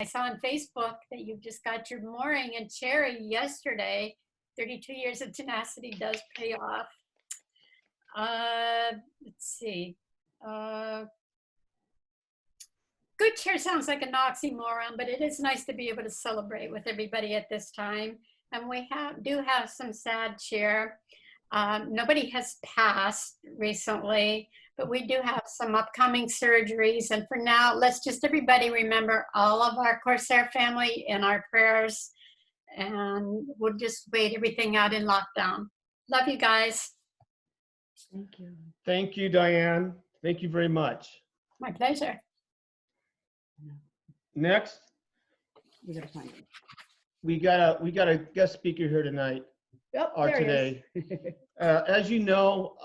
I saw on Facebook that you just got your mooring in Cherry yesterday. 32 years of tenacity does pay off. Let's see. Good cheer sounds like an oxymoron, but it is nice to be able to celebrate with everybody at this time. And we do have some sad cheer. Nobody has passed recently, but we do have some upcoming surgeries. And for now, let's just everybody remember all of our CORSAIR family in our prayers. And we'll just wait everything out in lockdown. Love you guys. Thank you. Thank you, Diane. Thank you very much. My pleasure. Next, We gotta find it. we got a guest speaker here tonight. Yep, Or there today. he is. As you know,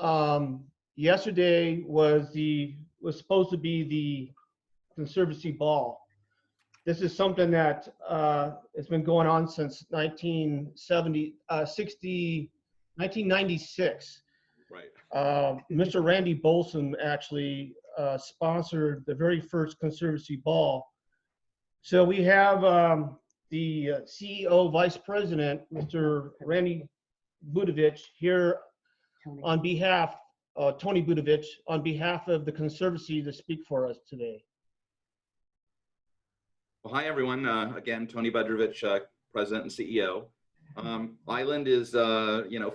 yesterday was supposed to be the Conservancy Ball. This is something that has been going on since 1996. Right. Mr. Randy Bolson actually sponsored the very first Conservancy Ball. So we have the CEO, Vice President, Mr. Randy Budovich, here Tony. on behalf, Tony Budovich, on behalf of the Conservancy to speak for us today. Well, hi, everyone. Again, Tony Budrovich, President and CEO. Island is,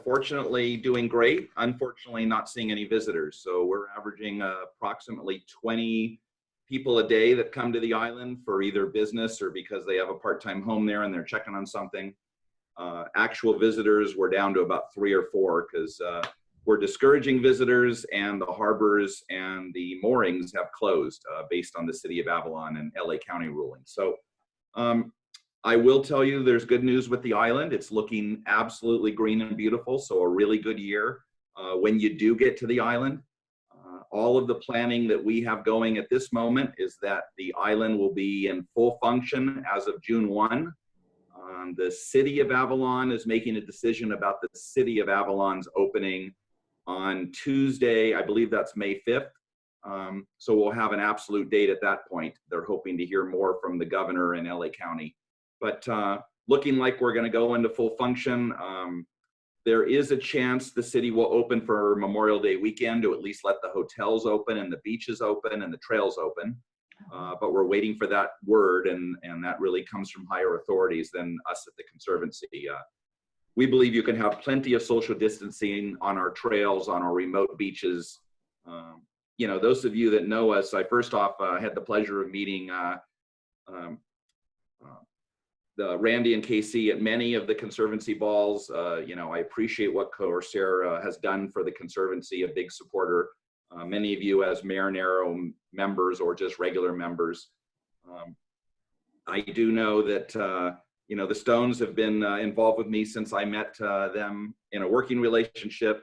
fortunately doing great. Unfortunately, not seeing any visitors. So we're averaging approximately 20 people a day that come to the island for either business or because they have a part-time home there and they're checking on something. Actual visitors, we're down to about 3 or 4 because we're discouraging visitors, and the harbors and the moorings have closed based on the City of Avalon and LA County ruling. So I will tell you there's good news with the island. It's looking absolutely green and beautiful, so a really good year when you do get to the island. All of the planning that we have going at this moment is that the island will be in full function as of June 1. The City of Avalon is making a decision about the City of Avalon's opening on Tuesday. I believe that's May 5th. So we'll have an absolute date at that point. They're hoping to hear more from the governor in LA County. But looking like we're going to go into full function. There is a chance the city will open for Memorial Day weekend to at least let the hotels open and the beaches open and the trails open. But we're waiting for that word, and that really comes from higher authorities than us at the Conservancy. We believe you can have plenty of social distancing on our trails, on our remote beaches. Those of you that know us, I first off had the pleasure of meeting Randy and Casey at many of the Conservancy balls. I appreciate what CORSAIR has done for the Conservancy, a big supporter. Many of you as Marinero members or just regular members. I do know that, the Stones have been involved with me since I met them in a working relationship.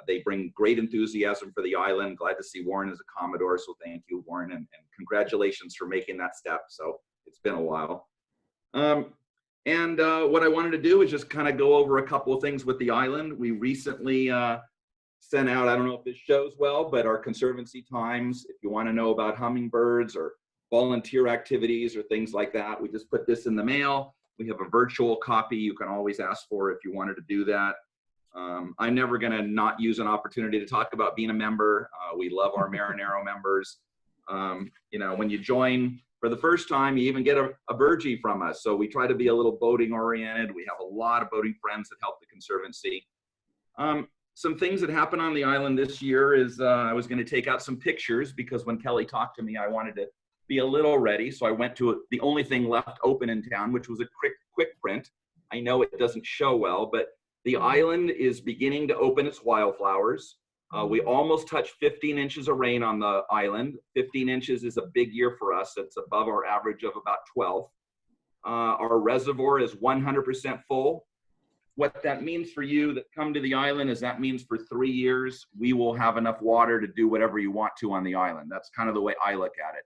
They bring great enthusiasm for the island. Glad to see Warren as a Commodore, so thank you, Warren, and congratulations for making that step. So it's been a while. What I wanted to do is just kind of go over a couple of things with the island. We recently sent out, I don't know if this shows well, but our Conservancy Times, if you want to know about hummingbirds or volunteer activities or things like that, we just put this in the mail. We have a virtual copy you can always ask for if you wanted to do that. I'm never going to not use an opportunity to talk about being a member. We love our Marinero members. When you join for the first time, you even get a burgee from us. So we try to be a little boating oriented. We have a lot of boating friends that help the Conservancy. Some things that happened on the island this year is I was going to take out some pictures because when Kelly talked to me, I wanted to be a little ready. So I went to the only thing left open in town, which was a quick print. I know it doesn't show well, but the island is beginning to open its wildflowers. We almost touched 15 inches of rain on the island. 15 inches is a big year for us. It's above our average of about 12. Our reservoir is 100% full. What that means for you that come to the island is that means for 3 years, we will have enough water to do whatever you want to on the island. That's kind of the way I look at it.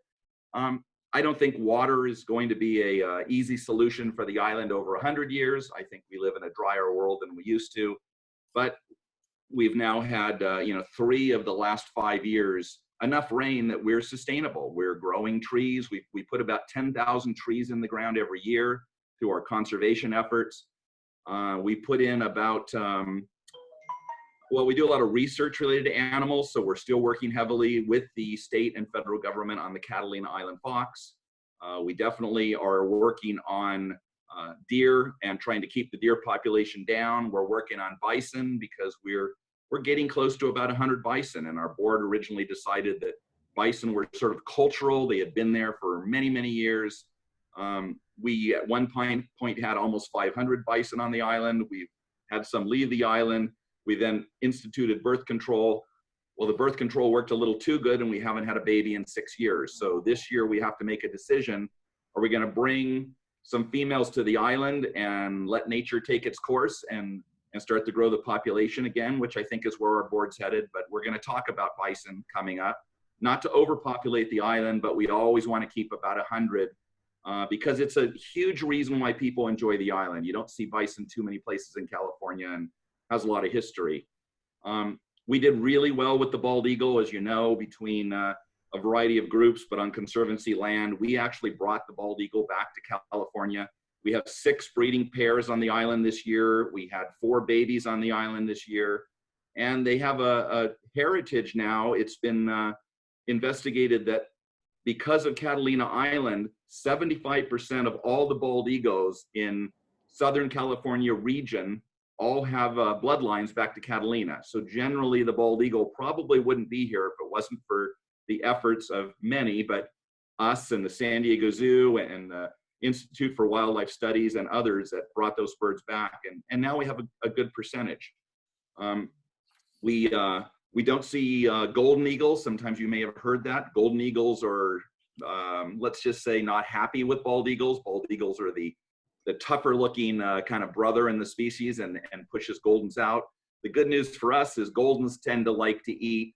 I don't think water is going to be a easy solution for the island over 100 years. I think we live in a drier world than we used to. But we've now had, 3 of the last 5 years enough rain that we're sustainable. We're growing trees. We put about 10,000 trees in the ground every year through our conservation efforts. We put in about, well, we do a lot of research related to animals, so we're still working heavily with the state and federal government on the Catalina Island fox. We definitely are working on deer and trying to keep the deer population down. We're working on bison because we're getting close to about 100 bison, and our board originally decided that bison were sort of cultural. They had been there for many, many years. We at one point had almost 500 bison on the island. We've had some leave the island. We then instituted birth control. Well, the birth control worked a little too good, and we haven't had a baby in 6 years. So this year we have to make a decision. Are we going to bring some females to the island and let nature take its course and start to grow the population again, which I think is where our board's headed. But we're going to talk about bison coming up, not to overpopulate the island, but we always want to keep about 100 because it's a huge reason why people enjoy the island. You don't see bison too many places in California, and has a lot of history. We did really well with the bald eagle, as you know, between a variety of groups, but on Conservancy land, we actually brought the bald eagle back to California. We have 6 breeding pairs on the island this year. We had 4 babies on the island this year, and they have a heritage now. It's been investigated that because of Catalina Island, 75% of all the bald eagles in Southern California region all have bloodlines back to Catalina. So generally the bald eagle probably wouldn't be here if it wasn't for the efforts of many, but us and the San Diego Zoo and the Institute for Wildlife Studies and others that brought those birds back. And now we have a good percentage. We don't see golden eagles. Sometimes you may have heard that. Golden eagles are, let's just say, not happy with bald eagles. Bald eagles are the tougher looking kind of brother in the species and pushes goldens out. The good news for us is goldens tend to like to eat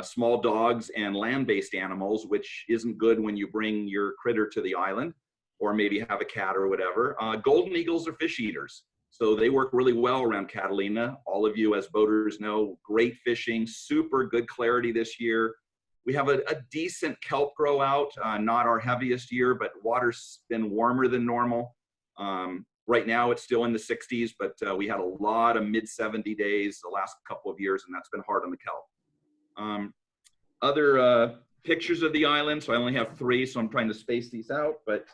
small dogs and land-based animals, which isn't good when you bring your critter to the island or maybe have a cat or whatever. Golden eagles are fish eaters, so they work really well around Catalina. All of you as boaters know, great fishing, super good clarity this year. We have a decent kelp grow out, not our heaviest year, but water's been warmer than normal. Right now it's still in the 60s, but we had a lot of mid-70 days the last couple of years, and that's been hard on the kelp. Other pictures of the island, so I only have 3, so I'm trying to space these out, but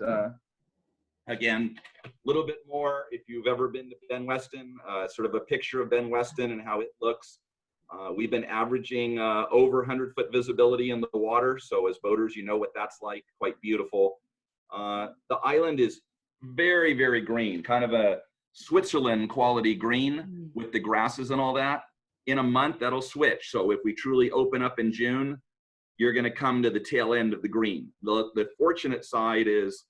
again, a little bit more, if you've ever been to Ben Weston, sort of a picture of Ben Weston and how it looks. We've been averaging over 100-foot visibility in the water, so as boaters, you know what that's like, quite beautiful. The island is very, very green, kind of a Switzerland quality green with the grasses and all that. In a month, that'll switch. So if we truly open up in June, you're going to come to the tail end of the green. The fortunate side is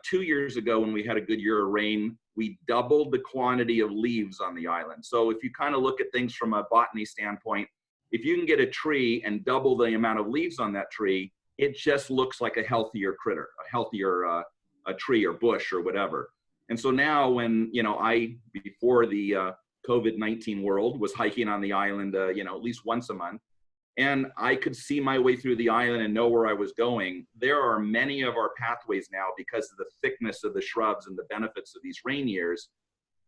2 years ago when we had a good year of rain, we doubled the quantity of leaves on the island. So if you kind of look at things from a botany standpoint, if you can get a tree and double the amount of leaves on that tree, it just looks like a healthier critter, a healthier a tree or bush or whatever. And so now when, you know, before the COVID-19 world was hiking on the island, you know, at least once a month, and I could see my way through the island and know where I was going. There are many of our pathways now, because of the thickness of the shrubs and the benefits of these rain years,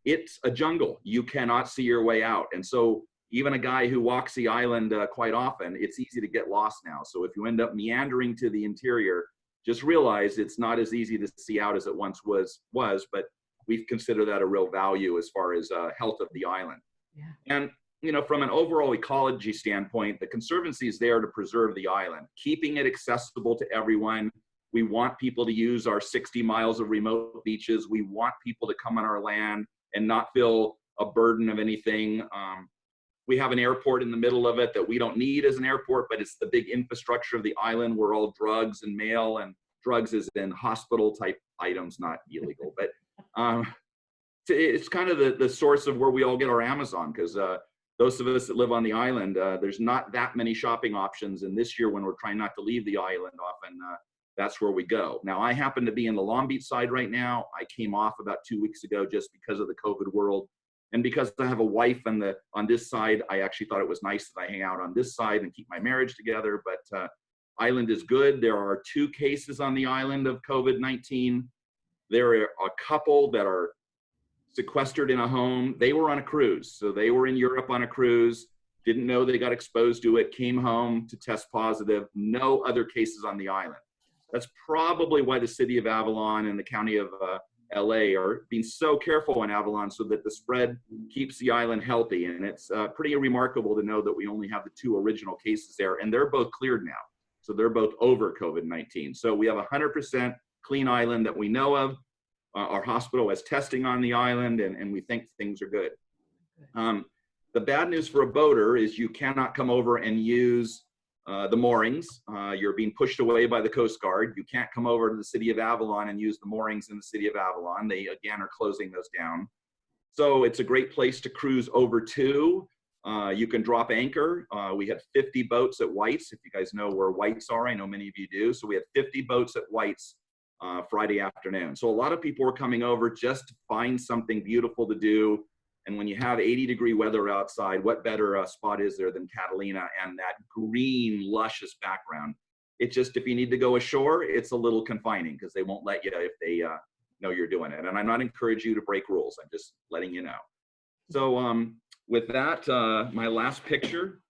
it's a jungle. You cannot see your way out. And so even a guy who walks the island quite often, it's easy to get lost now. So if you end up meandering to the interior, just realize it's not as easy to see out as it once was, but we consider that a real value as far as health of the island. Yeah. And you know, from an overall ecology standpoint, the Conservancy is there to preserve the island, keeping it accessible to everyone. We want people to use our 60 miles of remote beaches. We want people to come on our land and not feel a burden of anything. We have an airport in the middle of it that we don't need as an airport, but it's the big infrastructure of the island where all drugs and mail, and drugs is in hospital type items, not illegal, but it's kind of the source of where we all get our Amazon, because those of us that live on the island, there's not that many shopping options. And this year when we're trying not to leave the island often, that's where we go. Now, I happen to be in the Long Beach side right now. I came off about 2 weeks ago just because of the COVID world. And because I have a wife on this side, I actually thought it was nice that I hang out on this side and keep my marriage together. But island is good. There are 2 cases on the island of COVID-19. There are a couple that are sequestered in a home. They were on a cruise. So they were in Europe on a cruise, didn't know they got exposed to it, came home to test positive. No other cases on the island. That's probably why the city of Avalon and the county of LA are being so careful in Avalon so that the spread keeps the island healthy. And it's pretty remarkable to know that we only have the 2 original cases there, and they're both cleared now. So they're both over COVID-19. So we have a 100% clean island that we know of. Our hospital has testing on the island, and we think things are good. The bad news for a boater is you cannot come over and use the moorings. You're being pushed away by the Coast Guard. You can't come over to the city of Avalon and use the moorings in the city of Avalon. They, again, are closing those down. So it's a great place to cruise over to. You can drop anchor. We had 50 boats at White's. If you guys know where White's are, I know many of you do. So we had 50 boats at White's Friday afternoon. So a lot of people were coming over just to find something beautiful to do. And when you have 80-degree weather outside, what better spot is there than Catalina and that green, luscious background? It's just, if you need to go ashore, it's a little confining because they won't let you if they know you're doing it. And I'm not encouraging you to break rules. I'm just letting you know. So with that, my last picture,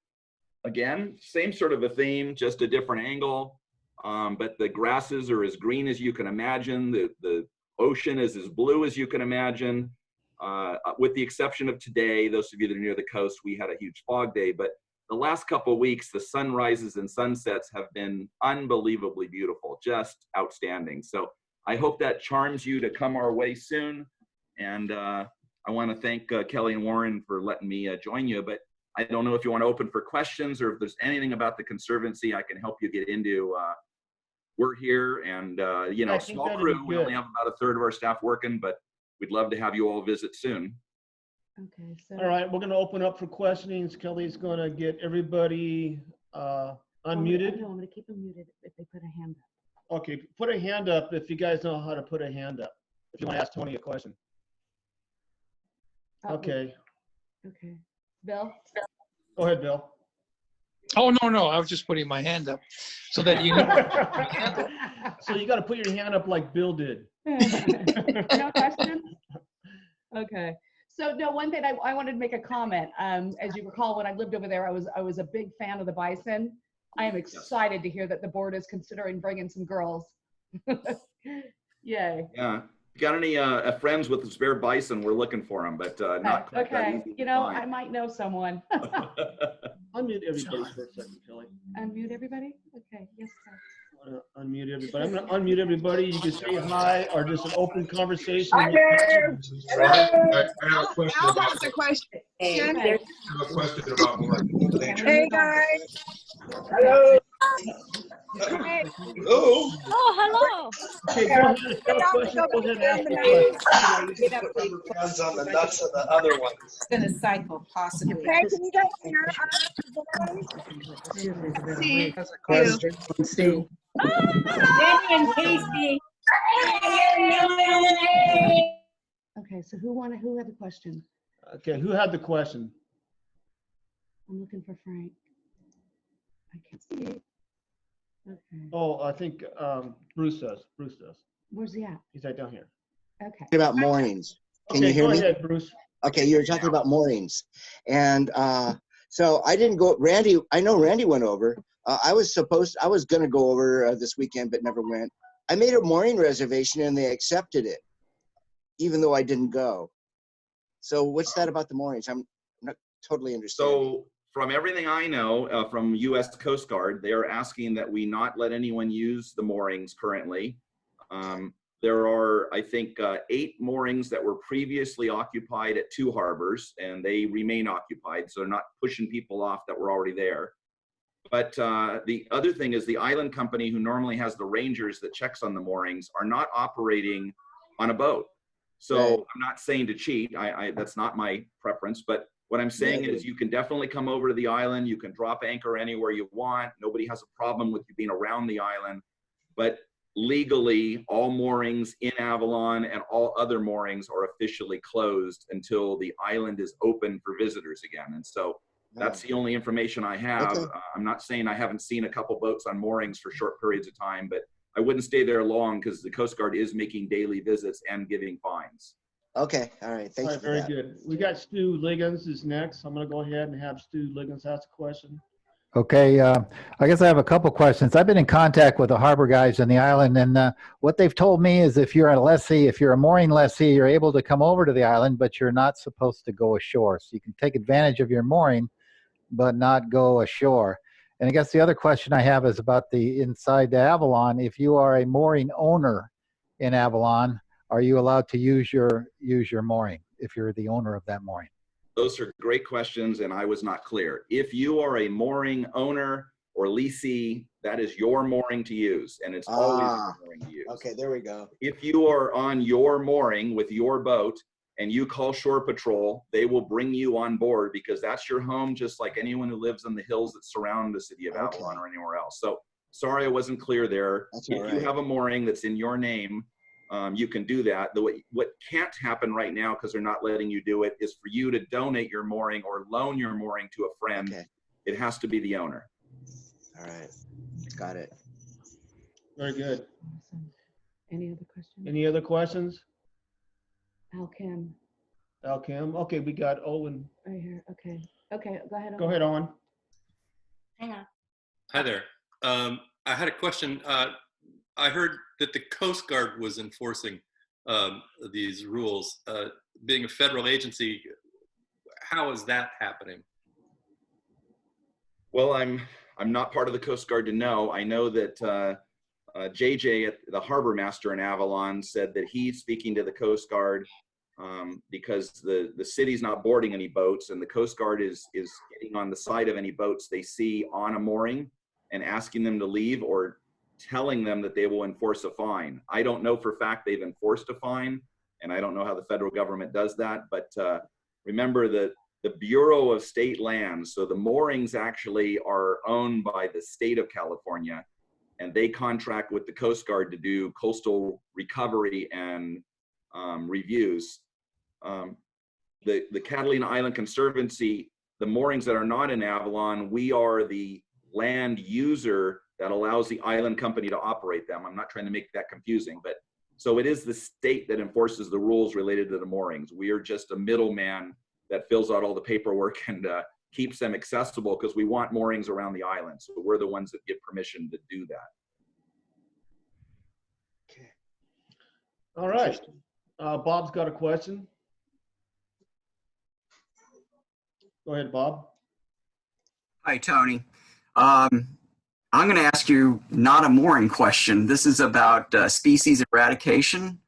again, same sort of a theme, just a different angle. But the grasses are as green as you can imagine. The ocean is as blue as you can imagine. With the exception of today, those of you that are near the coast, we had a huge fog day, but the last couple of weeks, the sunrises and sunsets have been unbelievably beautiful, just outstanding. So I hope that charms you to come our way soon. And I want to thank Kelly and Warren for letting me join you, but I don't know if you want to open for questions or if there's anything about the Conservancy I can help you get into. We're here, and you know, small crew. We only have about 1/3 of our staff working, but we'd love to have you all visit soon. Okay, so. All right, we're going to open up for questionings. Kelly's going to get everybody unmuted. No, I'm going to keep them muted if they put a hand up. Okay, put a hand up if you guys know how to put a hand up. If you want to ask Tony a question. Okay. Okay. Bill? Go ahead, Bill. Oh, no, I was just putting my hand up so that you know. So you got to put your hand up like Bill did. No questions? Okay. So no, one thing I wanted to make a comment. As you recall, when I lived over there, I was a big fan of the bison. I am excited to hear that the board is considering bringing some girls. Yay. Yeah. If you got any friends with the spare bison, we're looking for them, but not quite that okay. easy to You know, find. I might know someone. Unmute everybody for a second, Kelly. Unmute everybody? Okay. Yes, sir. I'm going to unmute everybody. I'm going to unmute everybody. You can say hi or just an open conversation. Hi there. I have a question. Al has a question. Okay. I have a question about more. Hey, guys. Hello. Hey. Hello. Oh, hello. Okay, go ahead. If you have a question, go ahead and ask the question. Depends on the nuts of the other ones. It's going to cycle, possibly. Hey, can you guys hear us? See. Has a question. See. Danny and Casey. Okay, so who had the question? Okay, who had the question? I'm looking for Frank. I can't see it. Okay. Oh, I think Bruce does. Bruce does. Where's he at? He's right down here. Okay. About mornings. Can Okay, you hear go me? ahead, Bruce. Okay, you're talking about mornings. And so I didn't go, Randy, I know Randy went over. I was going to go over this weekend, but never went. I made a morning reservation and they accepted it, even though I didn't go. So what's that about the mornings? I'm not totally understanding. So from everything I know from U.S. Coast Guard, they are asking that we not let anyone use the moorings currently. There are, I think, 8 moorings that were previously occupied at 2 harbors, and they remain occupied, so they're not pushing people off that were already there. But the other thing is the island company, who normally has the rangers that checks on the moorings, are not operating on a boat. So Right. I'm not saying to cheat. That's not my preference, but what I'm saying is you can definitely come over to the island. You can drop anchor anywhere you want. Nobody has a problem with you being around the island. But legally, all moorings in Avalon and all other moorings are officially closed until the island is open for visitors again. And so that's the only information I have. Okay. I'm not saying I haven't seen a couple boats on moorings for short periods of time, but I wouldn't stay there long because the Coast Guard is making daily visits and giving fines. Okay, all right, thank All you right, for very that. good. We got Stu Liggins is next. I'm gonna go ahead and have Stu Liggins ask a question. Okay, I guess I have a couple questions. I've been in contact with the harbor guys on the island, and what they've told me is if you're a lessee, if you're a mooring lessee, you're able to come over to the island, but you're not supposed to go ashore. So you can take advantage of your mooring, but not go ashore. And I guess the other question I have is about the inside the Avalon. If you are a mooring owner in Avalon, are you allowed to use your mooring if you're the owner of that mooring? Those are great questions, and I was not clear. If you are a mooring owner or leasee, that is your mooring to use, and it's always your mooring to use. Okay, there we go. If you are on your mooring with your boat and you call shore patrol, they will bring you on board because that's your home, just like anyone who lives in the hills that surround the city of Avalon or anywhere else. So sorry I wasn't clear there. That's If all you right. have a mooring that's in your name, you can do that. What can't happen right now, because they're not letting you do it, is for you to donate your mooring or loan your mooring to a friend. Okay. It has to be the owner. All right, got it. Very good. Awesome. Any other questions? Any other questions? Al Kim, Al Kim? Okay, we got Owen. right here. Okay. Okay, go ahead. Go ahead, Owen. Hang on. Hi there. I had a question. I heard that the Coast Guard was enforcing these rules. Being a federal agency, how is that happening? Well, I'm not part of the Coast Guard to know. I know that JJ, the harbor master in Avalon, said that he's speaking to the Coast Guard because the city's not boarding any boats, and the Coast Guard is getting on the side of any boats they see on a mooring and asking them to leave or telling them that they will enforce a fine. I don't know for a fact they've enforced a fine, and I don't know how the federal government does that, but remember that the Bureau of State Lands, so the moorings actually are owned by the state of California, and they contract with the Coast Guard to do coastal recovery and reviews. The Catalina Island Conservancy, the moorings that are not in Avalon, we are the land user that allows the island company to operate them. I'm not trying to make that confusing, but so it is the state that enforces the rules related to the moorings. We are just a middleman that fills out all the paperwork and keeps them accessible because we want moorings around the island. So we're the ones that give permission to do that. Okay. All right. Bob's got a question. Go ahead, Bob. Hi, Tony. I'm going to ask you not a mooring question. This is about species eradication.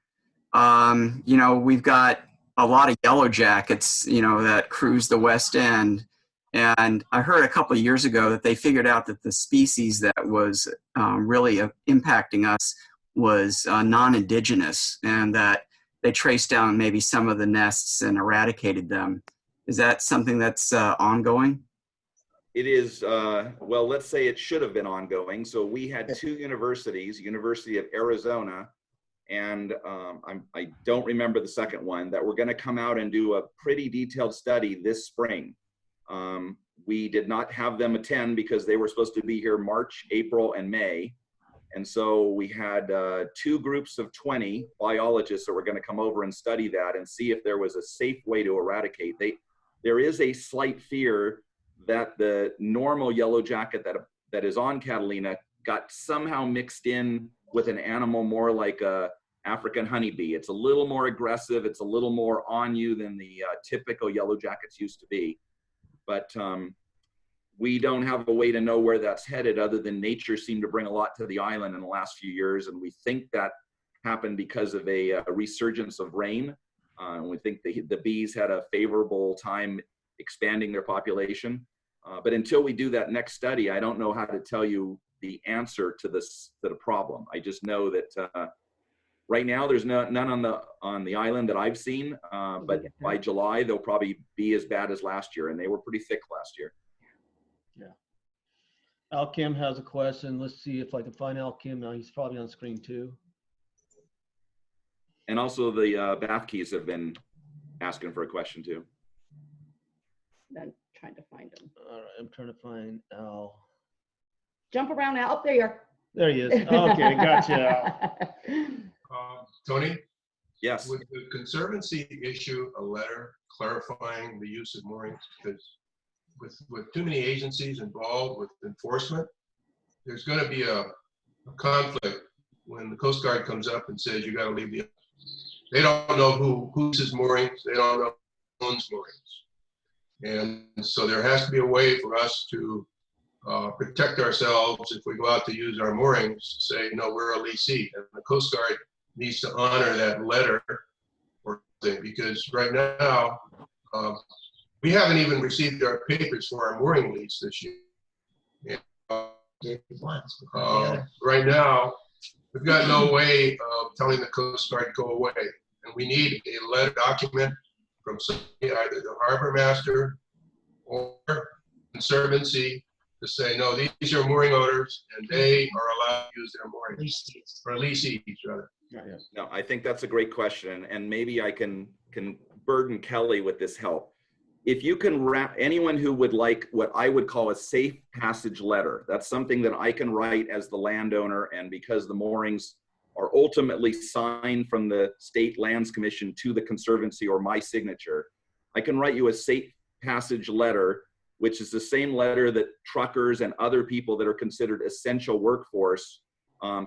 You know, we've got a lot of yellow jackets, you know, that cruise the West End. And I heard a couple of years ago that they figured out that the species that was really impacting us was non-indigenous, and that they traced down maybe some of the nests and eradicated them. Is that something that's ongoing? It is, well, let's say it should have been ongoing. So we had two universities, University of Arizona, and I don't remember the second one, that were gonna come out and do a pretty detailed study this spring. We did not have them attend because they were supposed to be here March, April, and May. And so we had two groups of 20 biologists that were gonna come over and study that and see if there was a safe way to eradicate. There is a slight fear that the normal yellow jacket that is on Catalina got somehow mixed in with an animal more like a African honeybee. It's a little more aggressive. It's a little more on you than the typical yellow jackets used to be. But we don't have a way to know where that's headed other than nature seemed to bring a lot to the island in the last few years. And we think that happened because of a resurgence of rain. We think the bees had a favorable time expanding their population. But until we do that next study, I don't know how to tell you the answer to the problem. I just know that right now there's none on the island that I've seen, but by July they'll probably be as bad as last year, and they were pretty thick last year. Al Kim has a question. Let's see if I can find Al Kim now. He's probably on screen too. And also the bath keys have been asking for a question too. I'm trying to find him. All right, I'm trying to find Al. Jump around now. Up there you are. There he is. Okay, gotcha. Tony, Yes. would the Conservancy issue a letter clarifying the use of moorings? Because with too many agencies involved with enforcement, there's going to be a conflict when the Coast Guard comes up and says you got to leave the. They don't know who uses moorings. They don't know who owns moorings, and so there has to be a way for us to protect ourselves if we go out to use our moorings. Say, no, we're a leasee, and the Coast Guard needs to honor that letter or thing, because right now we haven't even received our papers for our mooring lease this year. And, right now, we've got no way of telling the Coast Guard to go away, and we need a letter document from somebody, either the harbor master or Conservancy, to say, no, these are mooring owners and they are allowed to use their moorings. Or leasees, rather. No, I think that's a great question, and maybe I can burden Kelly with this help. If you can wrap anyone who would like what I would call a safe passage letter, that's something that I can write as the landowner, and because the moorings are ultimately signed from the State Lands Commission to the Conservancy or my signature, I can write you a safe passage letter, which is the same letter that truckers and other people that are considered essential workforce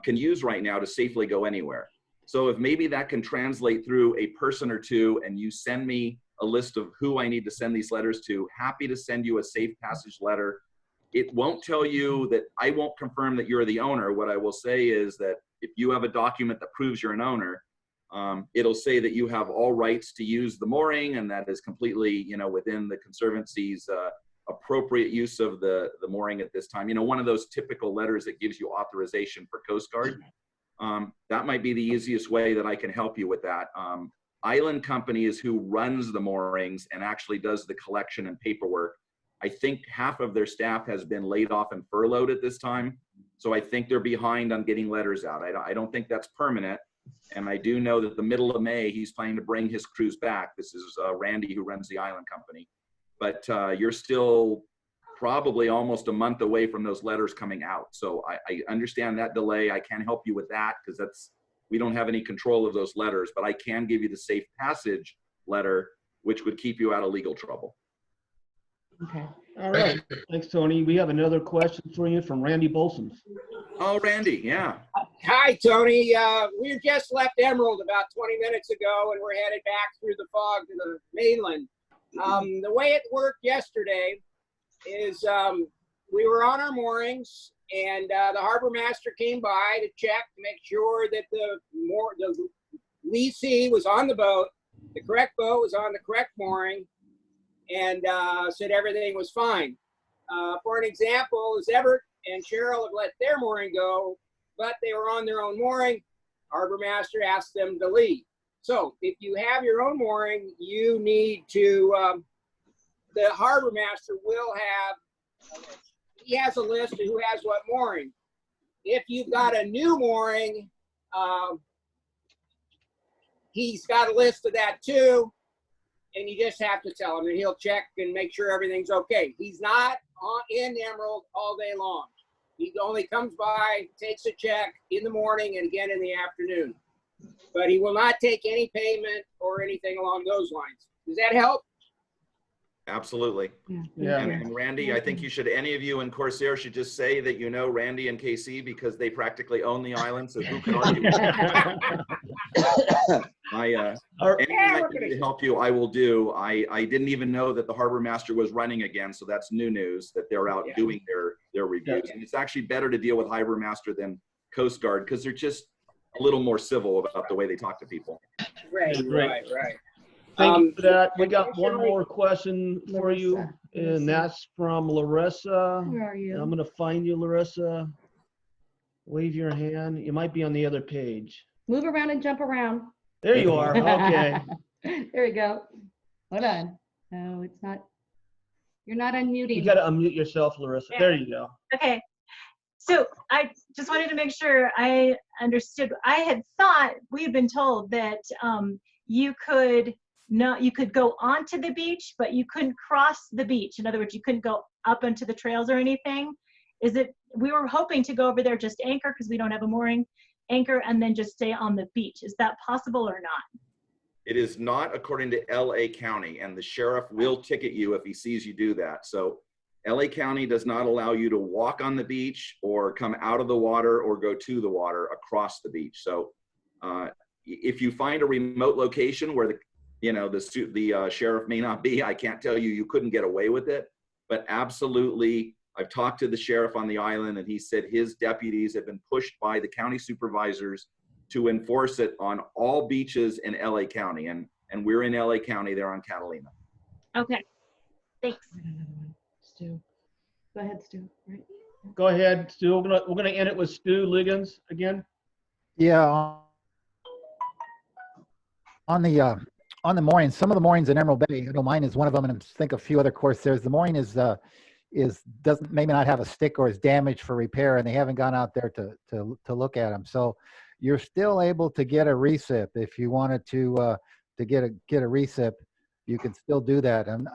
can use right now to safely go anywhere. So if maybe that can translate through a person or two and you send me a list of who I need to send these letters to, happy to send you a safe passage letter. It won't tell you that, I won't confirm that you're the owner. What I will say is that if you have a document that proves you're an owner, it'll say that you have all rights to use the mooring, and that is completely, you know, within the Conservancy's appropriate use of the mooring at this time. You know, one of those typical letters that gives you authorization for Coast Guard. That might be the easiest way that I can help you with that. Island Company is who runs the moorings and actually does the collection and paperwork. I think half of their staff has been laid off and furloughed at this time. So I think they're behind on getting letters out. I don't think that's permanent. And I do know that the middle of May, he's planning to bring his crews back. This is Randy, who runs the Island Company. But you're still probably almost a month away from those letters coming out. So I understand that delay. I can't help you with that because we don't have any control of those letters, but I can give you the safe passage letter, which would keep you out of legal trouble. Okay. All right. Thanks, Tony. We have another question for you from Randy Bolson. Oh, Randy, yeah. Hi, Tony. We just left Emerald about 20 minutes ago, and we're headed back through the fog to the mainland. The way it worked yesterday is we were on our moorings, and the harbor master came by to check to make sure that the leasee was on the boat, the correct boat was on the correct mooring, and said everything was fine. For an example, is Everett and Cheryl have let their mooring go, but they were on their own mooring. Harbor master asked them to leave. So if you have your own mooring, you need to, the harbor master will have, he has a list of who has what mooring. If you've got a new mooring, he's got a list of that too, and you just have to tell him, and he'll check and make sure everything's okay. He's not in Emerald all day long. He only comes by, takes a check in the morning and again in the afternoon. But he will not take any payment or anything along those lines. Does that help? Absolutely. Yeah. And Randy, I think any of you in Corsair should just say that you know Randy and KC because they practically own the island. So who could argue? Anything I can do to help you, I will do. I didn't even know that the harbor master was running again, so that's new news that they're out doing their reviews. And it's actually better to deal with harbor master than Coast Guard because they're just a little more civil about the way they talk to people. Right. Thank you for that. We got one more question for you, and that's from Larissa. Where are you? I'm going to find you, Larissa. Wave your hand. You might be on the other page. Move around and jump around. There you are. Okay. There we go. Hold on. No, it's not. You're not unmuting. You got to unmute yourself, Larissa. There you go. Okay. So I just wanted to make sure I understood. I had thought we had been told that you could go onto the beach, but you couldn't cross the beach. In other words, you couldn't go up onto the trails or anything. We were hoping to go over there, just anchor because we don't have a mooring, anchor, and then just stay on the beach. Is that possible or not? It is not according to LA County, and the sheriff will ticket you if he sees you do that. So LA County does not allow you to walk on the beach or come out of the water or go to the water across the beach. So if you find a remote location where the sheriff may not be, I can't tell you, you couldn't get away with it, but absolutely, I've talked to the sheriff on the island and he said his deputies have been pushed by the county supervisors to enforce it on all beaches in LA County. And we're in LA County, they're on Catalina. Okay, thanks. Stu. Go ahead, Stu. Right. Go ahead, Stu. We're gonna end it with Stu Liggins again. Yeah. On the moorings, some of the moorings in Emerald Bay, I know mine is one of them, and I think a few other CORSAIRs. The mooring doesn't maybe not have a stick or is damaged for repair, and they haven't gone out there to look at them. So you're still able to get a recip if you wanted to get a recip. You can still do that, and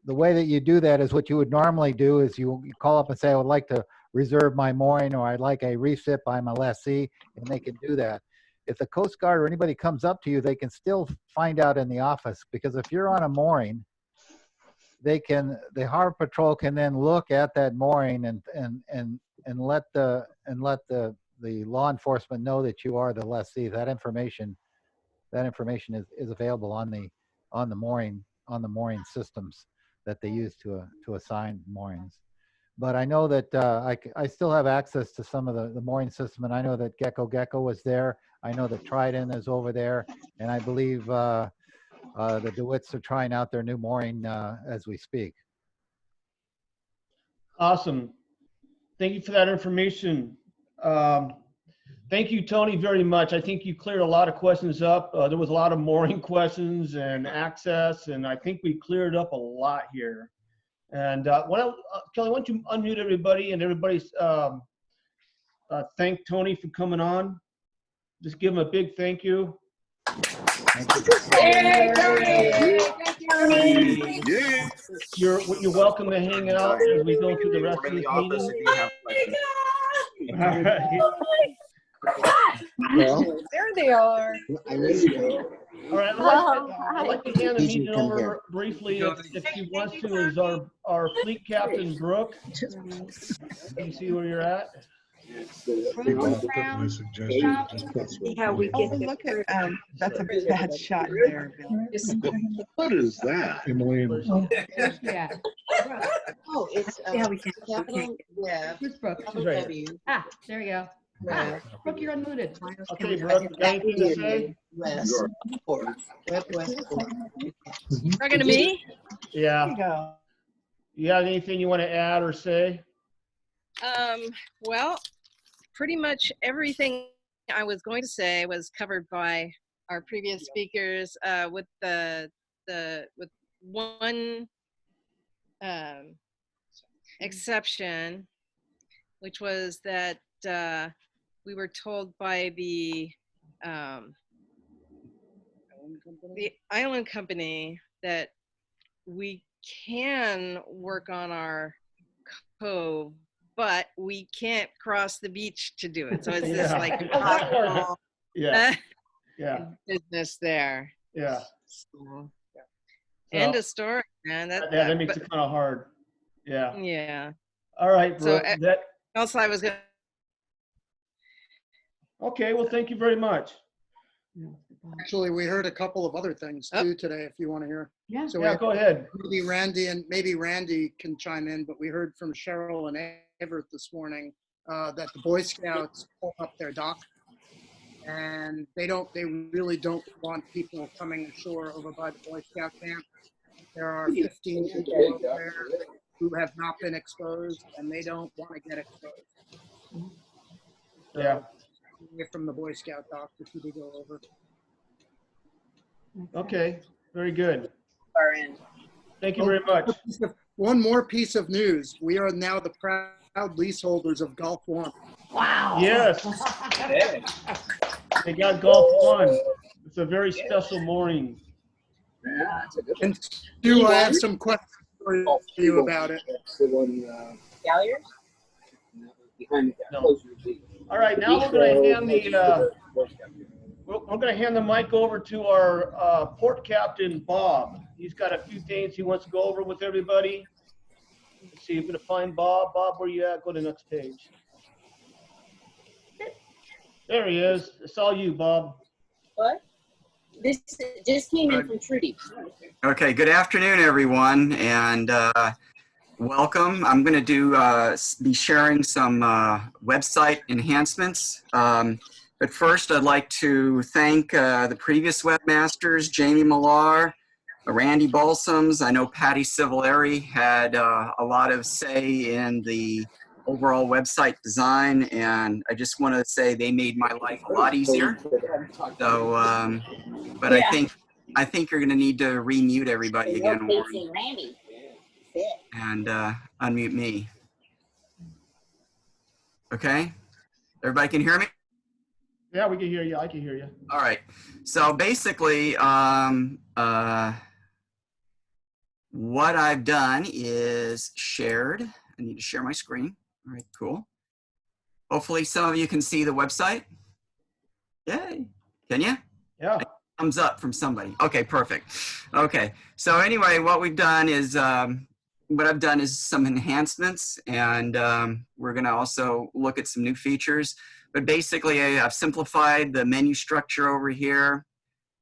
the way that you do that is what you would normally do is you call up and say, I would like to reserve my mooring, or I'd like a recip, I'm a lessee, and they can do that. If the Coast Guard or anybody comes up to you, they can still find out in the office, because if you're on a mooring, the Harbor Patrol can then look at that mooring and let the law enforcement know that you are the lessee. That information is available on the mooring systems that they use to assign moorings. But I know that I still have access to some of the mooring system, and I know that Gecko was there. I know that Trident is over there, and I believe the DeWitts are trying out their new mooring as we speak. Awesome. Thank you for that information. Thank you, Tony, very much. I think you cleared a lot of questions up. There was a lot of mooring questions and access, and I think we cleared up a lot here. And Kelly, why don't you unmute everybody and everybody's thank Tony for coming on. Just give him a big thank you. Yay, Tony. You're welcome to hang out as we go through the rest of this meeting. All right. Well, there they are. I miss you. All right, I'd like to hand the meeting over briefly, if she wants to, is our fleet captain, Brooke. You see where you're at? Yeah, we get look at that's a bad shot there, Bill. What is that? Yeah. Oh, it's Yeah, we can't. yeah. Where's Brooke? She's right here. Ah, there you go. Ah, Brooke, you're unmuted. Okay, Brooke, you got anything to say? West, west. Talking to me? Yeah. There you go. You got anything you want to add or say? Well, pretty much everything I was going to say was covered by our previous speakers, with with one exception, which was that we were told by the island company that we can work on our cove, but we can't cross the beach to do it. So it's this like business there. Yeah. So, end of story, man. That makes it kind of hard. Yeah. Yeah. All right, Brooke. So else I was gonna. Okay, well, thank you very much. Actually, we heard a couple of other things too today, if you want to hear. Yeah. So yeah, go ahead. Maybe Randy can chime in, but we heard from Cheryl and Everett this morning that the Boy Scouts pull up their dock, and they really don't want people coming ashore over by the Boy Scout camp. There are 15 people there who have not been exposed, and they don't want to get exposed. Yeah. From the Boy Scout dock if you to go over. Okay, very good. Thank you very much. One more piece of news. We are now the proud leaseholders of Golf One. Wow. Yes. They got Golf One. It's a very special morning. And Stu, I have some questions for you about it. Galliers? No. All right, now we're going to hand we're going to hand the mic over to our port captain, Bob. He's got a few things he wants to go over with everybody. Let's see, we're going to find Bob. Bob, where you at? Go to the next page. There he is. It's all you, Bob. What? This just came in from Trudy. Okay, good afternoon, everyone, and welcome. I'm going to be sharing some website enhancements. But first, I'd like to thank the previous webmasters, Jamie Millar, Randy Balsams. I know Patty Civilleri had a lot of say in the overall website design, and I just want to say they made my life a lot easier. So, but yeah. I think you're going to need to remute everybody again, Warren, and unmute me. Okay, everybody can hear me? Yeah, we can hear you. I can hear you. All right. So basically, what I've done is shared. I need to share my screen. All right, cool. Hopefully some of you can see the website. Yay. Can you? Yeah. Thumbs up from somebody. Okay, perfect. Okay. So anyway, what we've done is, what I've done is some enhancements, and we're going to also look at some new features. But basically, I've simplified the menu structure over here.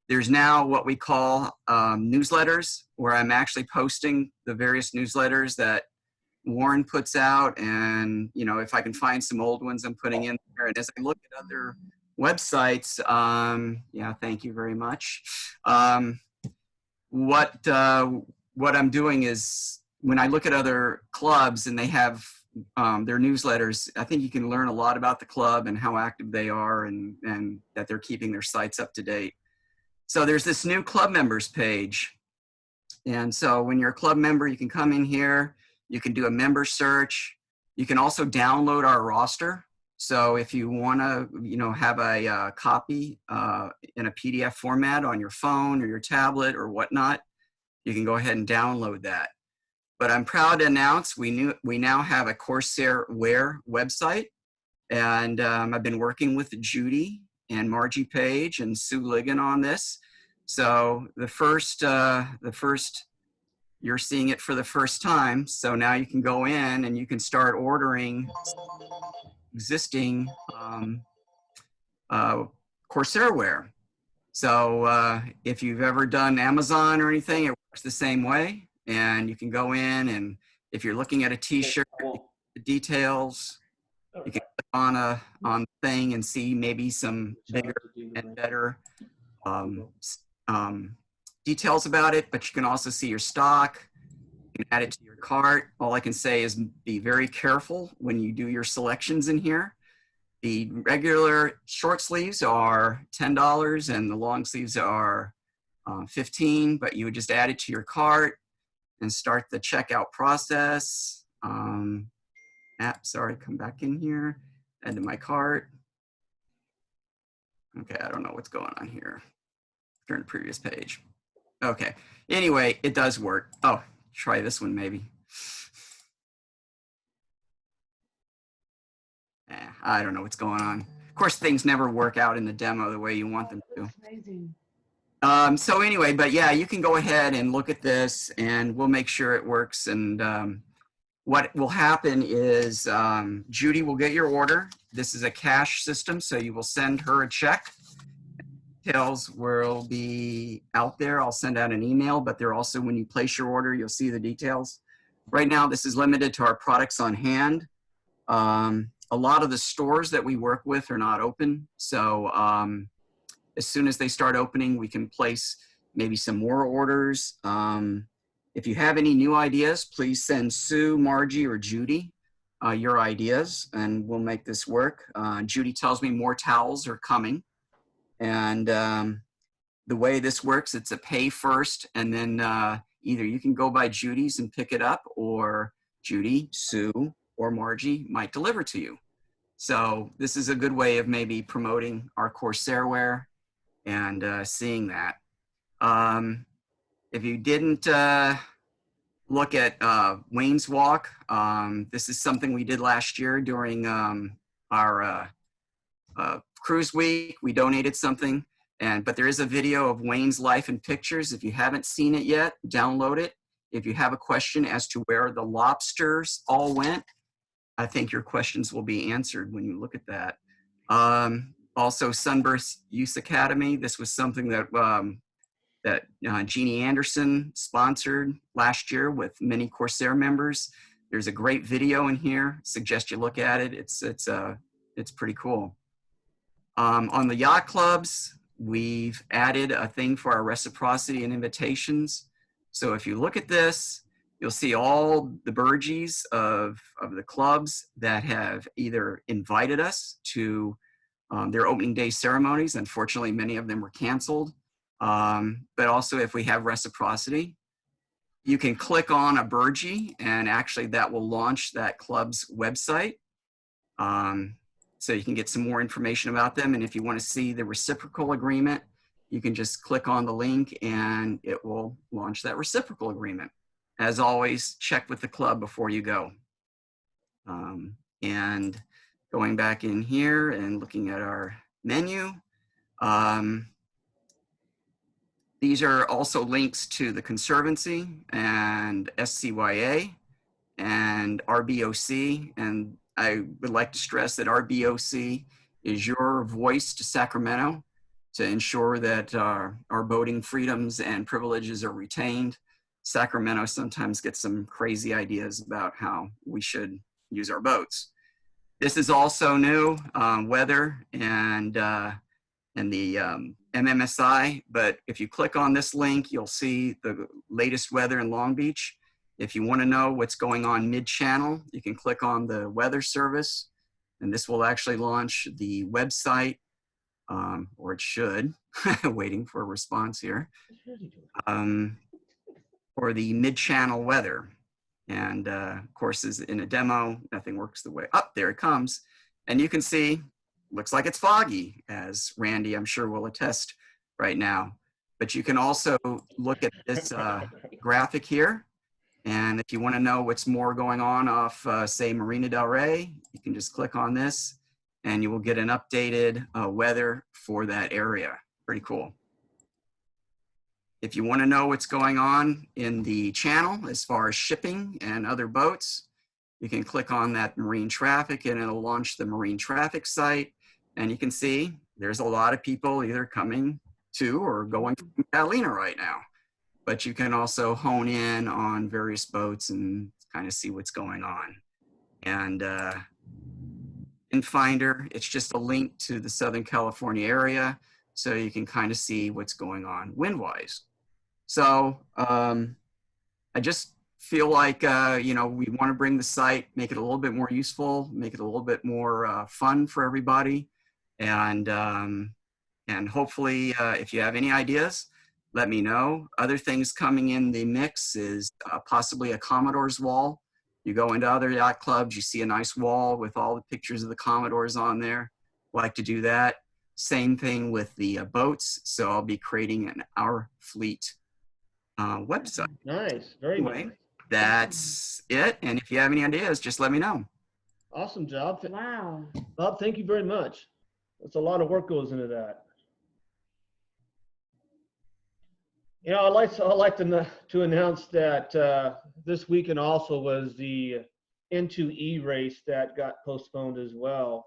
There's now what we call newsletters, where I'm actually posting the various newsletters that Warren puts out, and you know, if I can find some old ones, I'm putting in there. And as I look at other websites, yeah, thank you very much. What I'm doing is, when I look at other clubs and they have their newsletters, I think you can learn a lot about the club and how active they are, and that they're keeping their sites up to date. So there's this new club members page. And so when you're a club member, you can come in here, you can do a member search. You can also download our roster. So if you want to, you know, have a copy in a PDF format on your phone or your tablet or whatnot, you can go ahead and download that. But I'm proud to announce we now have a CORSAIR Wear website, and I've been working with Judy and Margie Page and Sue Ligon on this. So the first you're seeing it for the first time. So now you can go in and you can start ordering existing CORSAIR wear. So if you've ever done Amazon or anything, it works the same way. And you can go in, and if you're looking at a t-shirt, the details, you can click on the thing and see maybe some bigger and better details about it, but you can also see your stock. You can add it to your cart. All I can say is be very careful when you do your selections in here. The regular short sleeves are $10 and the long sleeves are $15, but you would just add it to your cart and start the checkout process. Sorry, come back in here, add to my cart. Okay, I don't know what's going on here. Turn to previous page. Okay, anyway, it does work. Oh, try this one maybe. I don't know what's going on. Of course, things never work out in the demo the way you want them to. Amazing. So anyway, but yeah, you can go ahead and look at this, and we'll make sure it works. And what will happen is Judy will get your order. This is a cash system, so you will send her a check. Details will be out there. I'll send out an email, but they're also, when you place your order, you'll see the details. Right now, this is limited to our products on hand. A lot of the stores that we work with are not open. So as soon as they start opening, we can place maybe some more orders. If you have any new ideas, please send Sue, Margie, or Judy your ideas, and we'll make this work. Judy tells me more towels are coming. And the way this works, it's a pay first, and then either you can go by Judy's and pick it up, or Judy, Sue, or Margie might deliver to you. So this is a good way of maybe promoting our CORSAIR and seeing that. If you didn't look at Wayne's Walk, this is something we did last year during our cruise week. We donated something, but there is a video of Wayne's life and pictures. If you haven't seen it yet, download it. If you have a question as to where the lobsters all went, I think your questions will be answered when you look at that. Also, Sunburst Youth Academy. This was something that Jeannie Anderson sponsored last year with many CORSAIR members. There's a great video in here. Suggest you look at it. It's pretty cool. On the yacht clubs, we've added a thing for our reciprocity and invitations. So if you look at this, you'll see all the burgees of the clubs that have either invited us to their opening day ceremonies. Unfortunately, many of them were canceled. But also if we have reciprocity, you can click on a burgee and actually that will launch that club's website. So you can get some more information about them. And if you want to see the reciprocal agreement, you can just click on the link and it will launch that reciprocal agreement. As always, check with the club before you go. And going back in here and looking at our menu, these are also links to the Conservancy and SCYA and RBOC. And I would like to stress that RBOC is your voice to Sacramento to ensure that our boating freedoms and privileges are retained. Sacramento sometimes gets some crazy ideas about how we should use our boats. This is also new, weather and the MMSI, but if you click on this link, you'll see the latest weather in Long Beach. If you want to know what's going on mid-channel, you can click on the weather service, and this will actually launch the website, or it should, waiting for a response here, for the mid-channel weather. And of course, is in a demo, nothing works the way, there it comes. And you can see, looks like it's foggy, as Randy, I'm sure, will attest right now. But you can also look at this graphic here. And if you want to know what's more going on off, say, Marina Del Rey, you can just click on this and you will get an updated weather for that area. Pretty cool. If you want to know what's going on in the channel as far as shipping and other boats, you can click on that marine traffic and it'll launch the marine traffic site. And you can see there's a lot of people either coming to or going from Catalina right now. But you can also hone in on various boats and kind of see what's going on. And in Finder, it's just a link to the Southern California area, so you can kind of see what's going on wind-wise. So I just feel like, you know, we want to bring the site, make it a little bit more useful, make it a little bit more fun for everybody. And hopefully, if you have any ideas, let me know. Other things coming in the mix is possibly a Commodore's wall. You go into other yacht clubs, you see a nice wall with all the pictures of the Commodores on there. Like to do that. Same thing with the boats. So I'll be creating an Our Fleet website. Nice, very anyway, nice. That's it. And if you have any ideas, just let me know. Awesome job. Wow. Bob, thank you very much. That's a lot of work goes into that. You know, I'd like to announce that this weekend also was the N2E race that got postponed as well.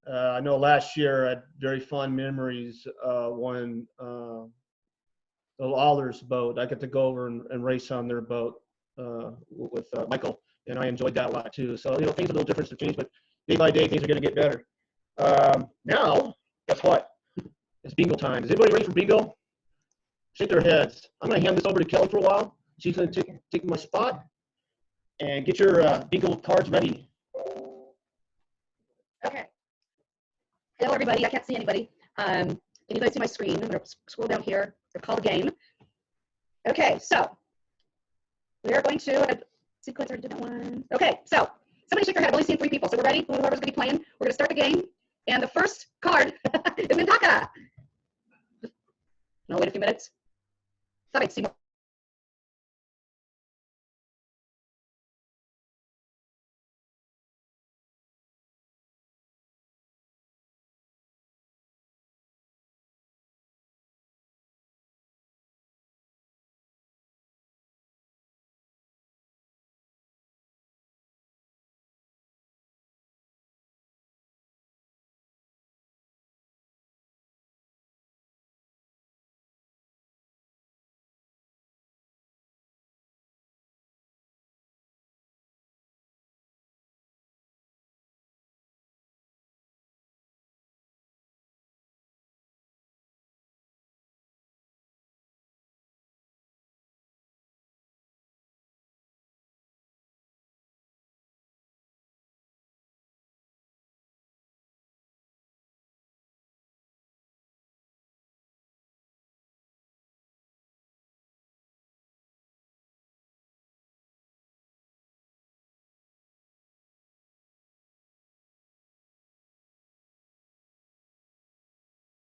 I know last year I had very fond memories when the Lawler's boat, I got to go over and race on their boat with Michael, and I enjoyed that a lot too. So, you know, things are a little different to change, but day by day things are going to get better. Now, guess what? It's bingo time. Is everybody ready for bingo? Shake their heads. I'm going to hand this over to Kelly for a while. She's going to take my spot and get your bingo cards ready. Okay. Hello, everybody. I can't see anybody. Can you guys see my screen? I'm going to scroll down here to call the game. Okay, so we are going to sequence or different one. Okay, so Somebody shake their head. I've only seen 3 people, so we're ready. Whoever's going to be playing, we're going to start the game. And the first card is Mintaka. No, wait a few minutes. Thought I'd see more.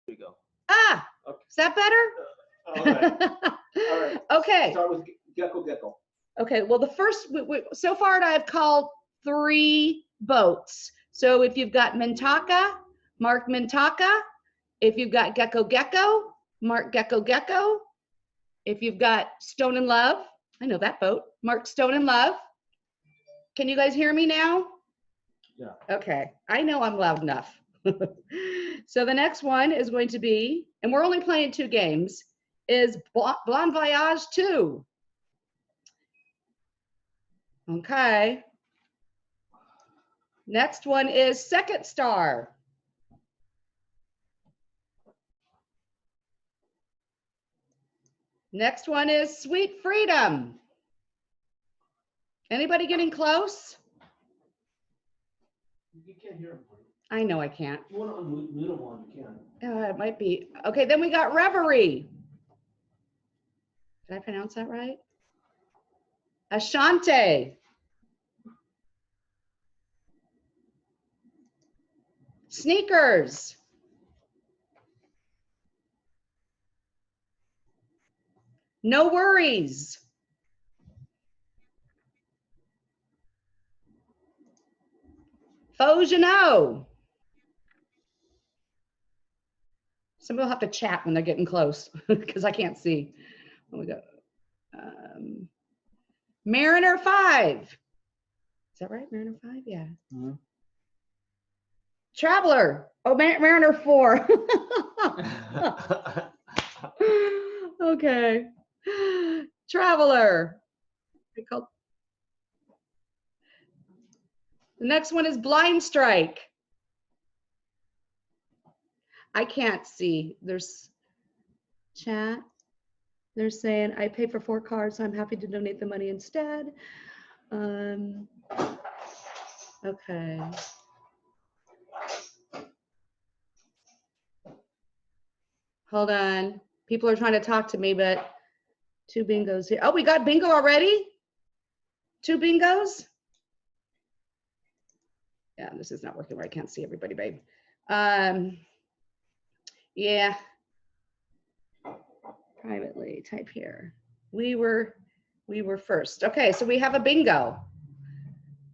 There you go. Ah, Okay. is that better? All right. All right. Okay. Start with Gecko. Okay, well, the first, so far I've called 3 boats. So if you've got Mintaka, mark Mintaka. If you've got Gecko, mark Gecko. If you've got Stone in Love, I know that boat, mark Stone in Love. Can you guys hear me now? Yeah. Okay, I know I'm loud enough. So the next one is going to be, and we're only playing 2 games, is Bon Voyage 2. Okay. Next one is Second Star. Next one is Sweet Freedom. Anybody getting close? You can't hear him. I know I can't. You want to unmute him one, you can. It might be. Okay, then we got Reverie. Did I pronounce that right? Ashante. Sneakers. No Worries. Faux Janot. Somebody will have to chat when they're getting close because I can't see. Oh, we got Mariner 5. Is that right? Mariner 5? Yeah. Mm-hmm. Traveler. Oh, Mariner 4. Okay. Traveler. The next one is Blind Strike. I can't see. There's chat. They're saying, I pay for 4 cards, so I'm happy to donate the money instead. Okay. Hold on. People are trying to talk to me, but 2 bingos here. Oh, we got bingo already? 2 bingos? Yeah, this is not working where I can't see everybody, babe. Yeah. Privately, type here. We were first. Okay, so we have a bingo.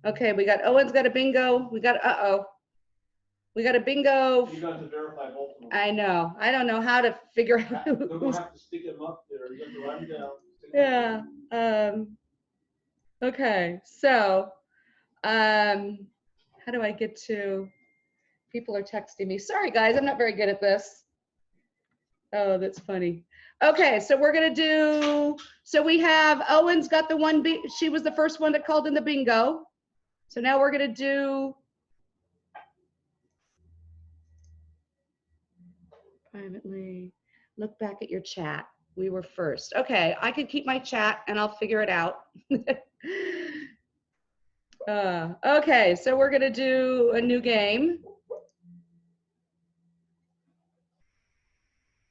Okay, we got Owen's got a bingo. We got we got a bingo. You got to verify both of them. I know. I don't know how to figure out They're gonna have to stick them up there. You have to write them down. Yeah. Okay, so how do I get to, people are texting me. Sorry guys, I'm not very good at this. Oh, that's funny. Okay, so we're gonna do, so we have Owen's got the one, she was the first one that called in the bingo. So now we're gonna do privately, look back at your chat. We were first. Okay, I can keep my chat and I'll figure it out. Okay, so we're gonna do a new game.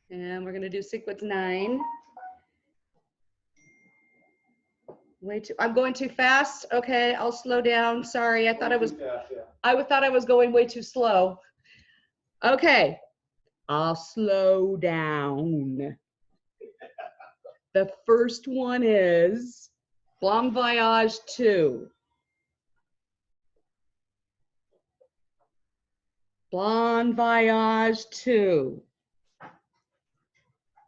And we're gonna do sequence 9. Way too, I'm going too fast. Okay, I'll slow down. Sorry, I thought I was, I thought I was going way too slow. Okay, I'll slow down. The first one is Bon Voyage 2. Bon Voyage 2.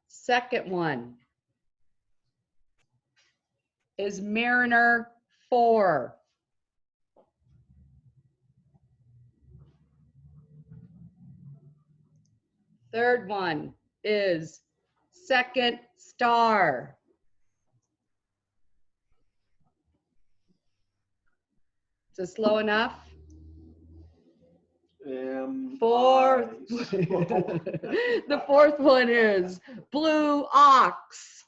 Second one is Mariner 4. Third one is Second Star. Is it slow enough? Fourth. The fourth one is Blue Ox.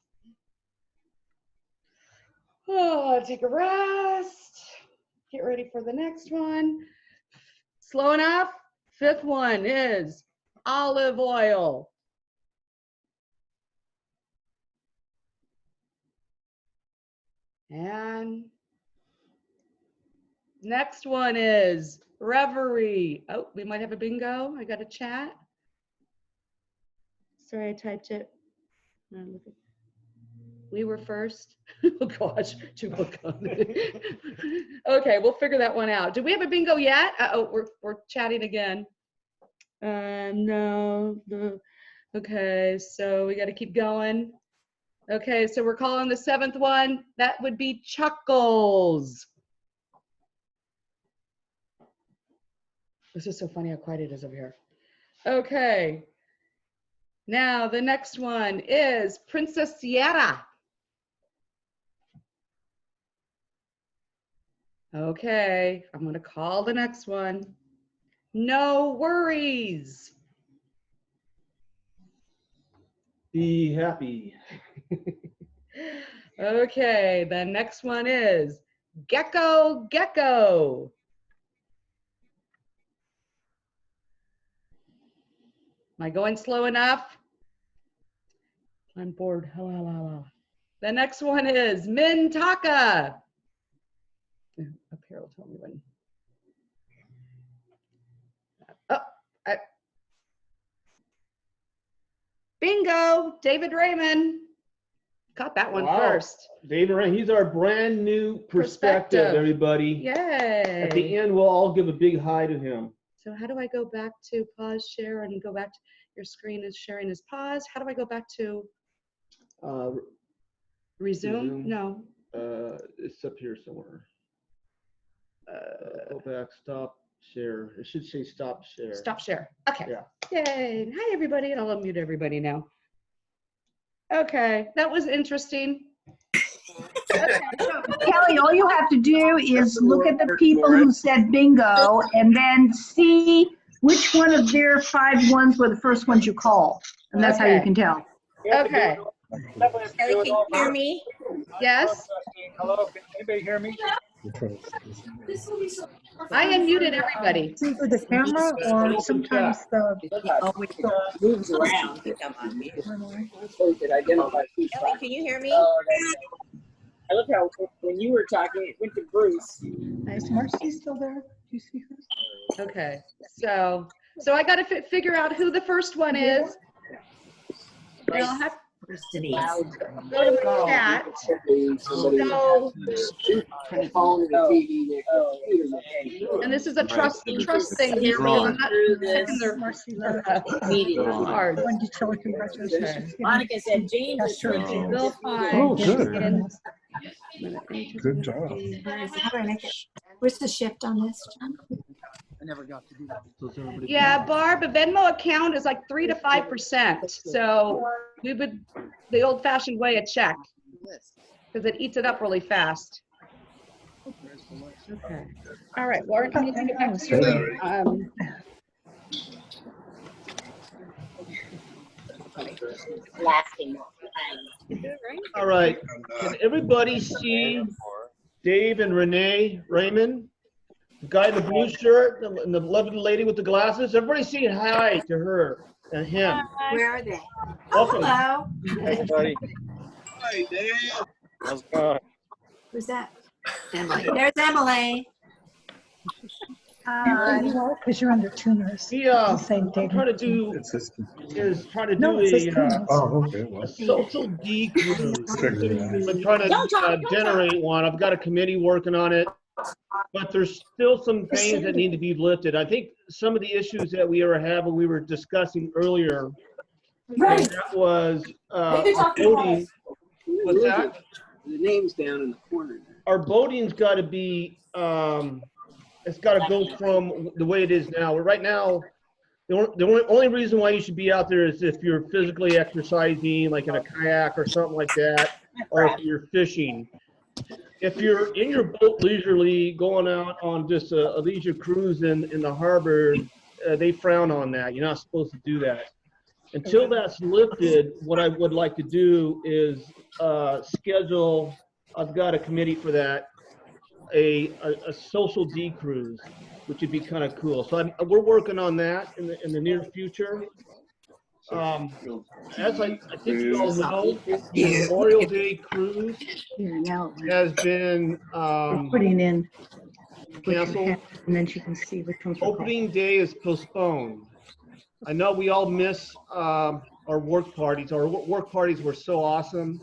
Oh, take a rest. Get ready for the next one. Slow enough? Fifth one is Olive Oil. And next one is Reverie. Oh, we might have a bingo. I got a chat. Sorry, I typed it. We were first. Oh gosh, too book on it. Okay, we'll figure that one out. Do we have a bingo yet? Uh-oh, we're chatting again. No. Okay, so we got to keep going. Okay, so we're calling the seventh one. That would be Chuckles. This is so funny how quiet it is over here. Okay. Now the next one is Princess Sierra. Okay, I'm gonna call the next one. No Worries. Be happy. Okay, the next one is Gecko Gecko. Am I going slow enough? I'm bored. Hello, hello, hello. The next one is Mintaka. Up here will tell me when. Oh, bingo, David Raymond. Caught that one first. David Raymond, he's our brand new perspective, everybody. Yay. At the end, we'll all give a big hi to him. So how do I go back to pause share and go back to your screen is sharing is pause? How do I go back to resume? No. It's up here somewhere. Go back, stop share. It should say stop share. Stop share. Okay. Yeah. Yay. Hi, everybody. And I'll unmute everybody now. Okay. That was interesting. Kelly, all you have to do is look at the people who said bingo and then see which one of their 5 ones were the first ones you called. And that's how you can tell. Okay. Kelly, can you hear me? Yes. Hello, can anybody hear me? I unmuted everybody. See for the camera or sometimes the. Moves around. Kelly, can you hear me? I look how when you were talking, it went to Bruce. Is Marcy still there? Do you see her? Okay. So I got to figure out who the first one is. And I'll have to go to my chat. And this is a trust thing here because I'm not checking their cards. When did you tell her congratulations? Monica said James is true. They'll find. Oh, good. Good job. How do I make it? Where's the shift on this? I never got to do that. Yeah, Barb, a Venmo account is like 3 to 5%. So we would, the old-fashioned way, a check, because it eats it up really fast. Okay. All right, Lauren, can you take it back to you? Lasting. All right. Can everybody see Dave and Renee Raymond? The guy in the blue shirt and the lovely lady with the glasses. Everybody say hi to her and him. Where are they? Welcome. Hello. Hey, buddy. Hi, Dave. How's it going? Who's that? Emily. There's Emily. Because you're under tuners. Yeah, Same thing. trying to do is trying to do No, it says a, tuners. a social decruise. I'm trying to generate one. I've got a committee working on it, but there's still some things that need to be lifted. I think some of the issues that we were discussing earlier, Right. and that was Maybe talk to voting. us. What's that? The name's down in the corner. Our voting's got to be, it's got to go from the way it is now. Right now, the only reason why you should be out there is if you're physically exercising, like in a kayak or something like that, or if you're fishing. If you're in your boat leisurely, going out on just a leisure cruise in the harbor, they frown on that. You're not supposed to do that. Until that's lifted, what I would like to do is schedule, I've got a committee for that, a social decruise, which would be kind of cool. So we're working on that in the near future. As I think you all know, the Memorial Day cruise has been Putting in what you canceled. have, and then she can see which ones are called. Opening day is postponed. I know we all miss our work parties. Our work parties were so awesome.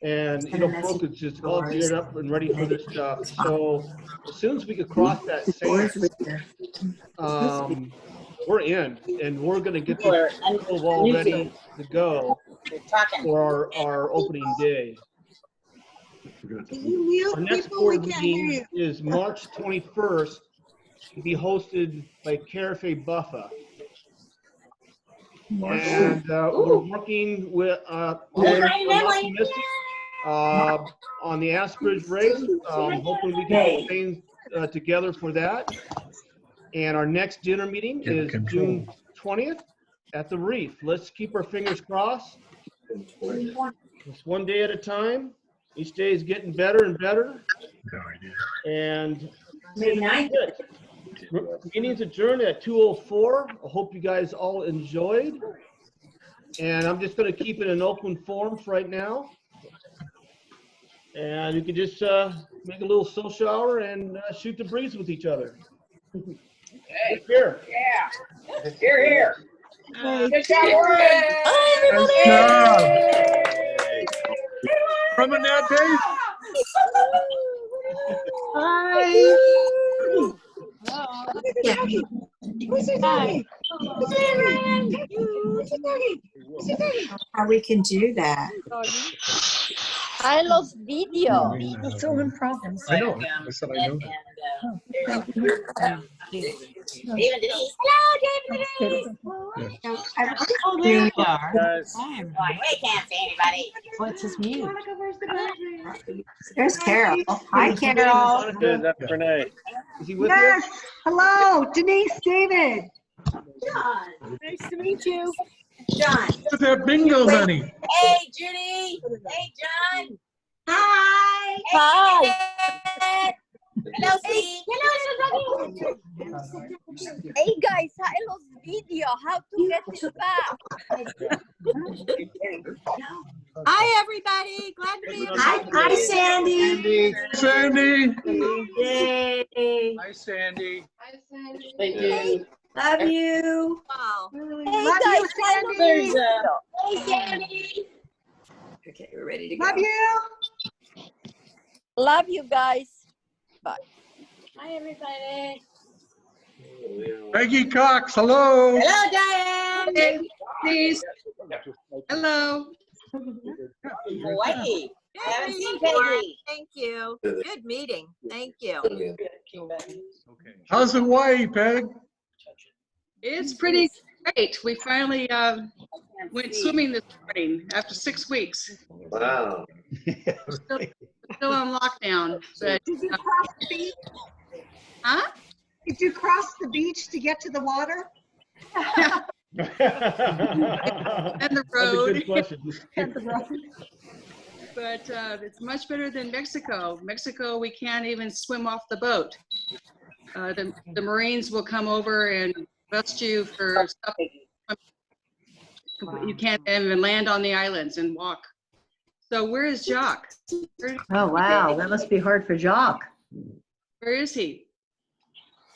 And, you know, Brooke is just all geared up and ready for this stuff. So as soon as we could cross that sand, we're in, and we're going to get this all ready to go for our opening day. Our next board meeting is March 21st, to be hosted by Carafe Buffa. And we're working with on the Asbridge race. Hoping we can get things together for that. And our next dinner meeting is June 20th at the Reef. Let's keep our fingers crossed. It's one day at a time. Each day is getting better and better. And meeting's adjourned at 2:04. I hope you guys all enjoyed. And I'm just going to keep it in open forum for right now. And you can just make a little social hour and shoot the breeze with each other. Okay. Here. Yeah. Here. Good job, Warren. Nice job. Coming out, Dave. Hi. How we can do that. I lost video. We're still in progress. I know. I said I know that. David Denise. Hello, David Denise. Here we are. We can't see anybody. What's his mute? There's Carol. Hi, Carol. Good, that's Renee. Is he with Yes. Hello, Denise, David. John. Nice to meet you. John. Look at that bingo money. Hey, Judy. Hey, John. Hi. Hi. Hello, Steve. Hello. Hey guys, I lost video. How to get it back? Hi, everybody. Glad to meet you. Hi, Sandy. Sandy. Yay. Hi, Sandy. Hi, Sandy. Thank you. Love you. Wow. Hey Love guys, you, I lost Sandy. video. Hey Sandy. Okay, we're ready to go. Love you. Love you guys. Bye. Hi, everybody. Peggy Cox, hello. Hello, Diane. Please. Hello. Hawaii. Haven't seen Peggy. Thank you. Good meeting. Thank you. How's Hawaii, Peg? It's pretty great. We finally went swimming this morning after 6 weeks. Wow. Still on lockdown. But, Did you cross the beach? huh? Did you cross the beach to get to the water? And the road. That's a good question. And the road. But it's much better than Mexico. Mexico, we can't even swim off the boat. The Marines will come over and bust you for stuff. You can't even land on the islands and walk. So where is Jock? Oh, wow, that must be hard for Jock. Where is he?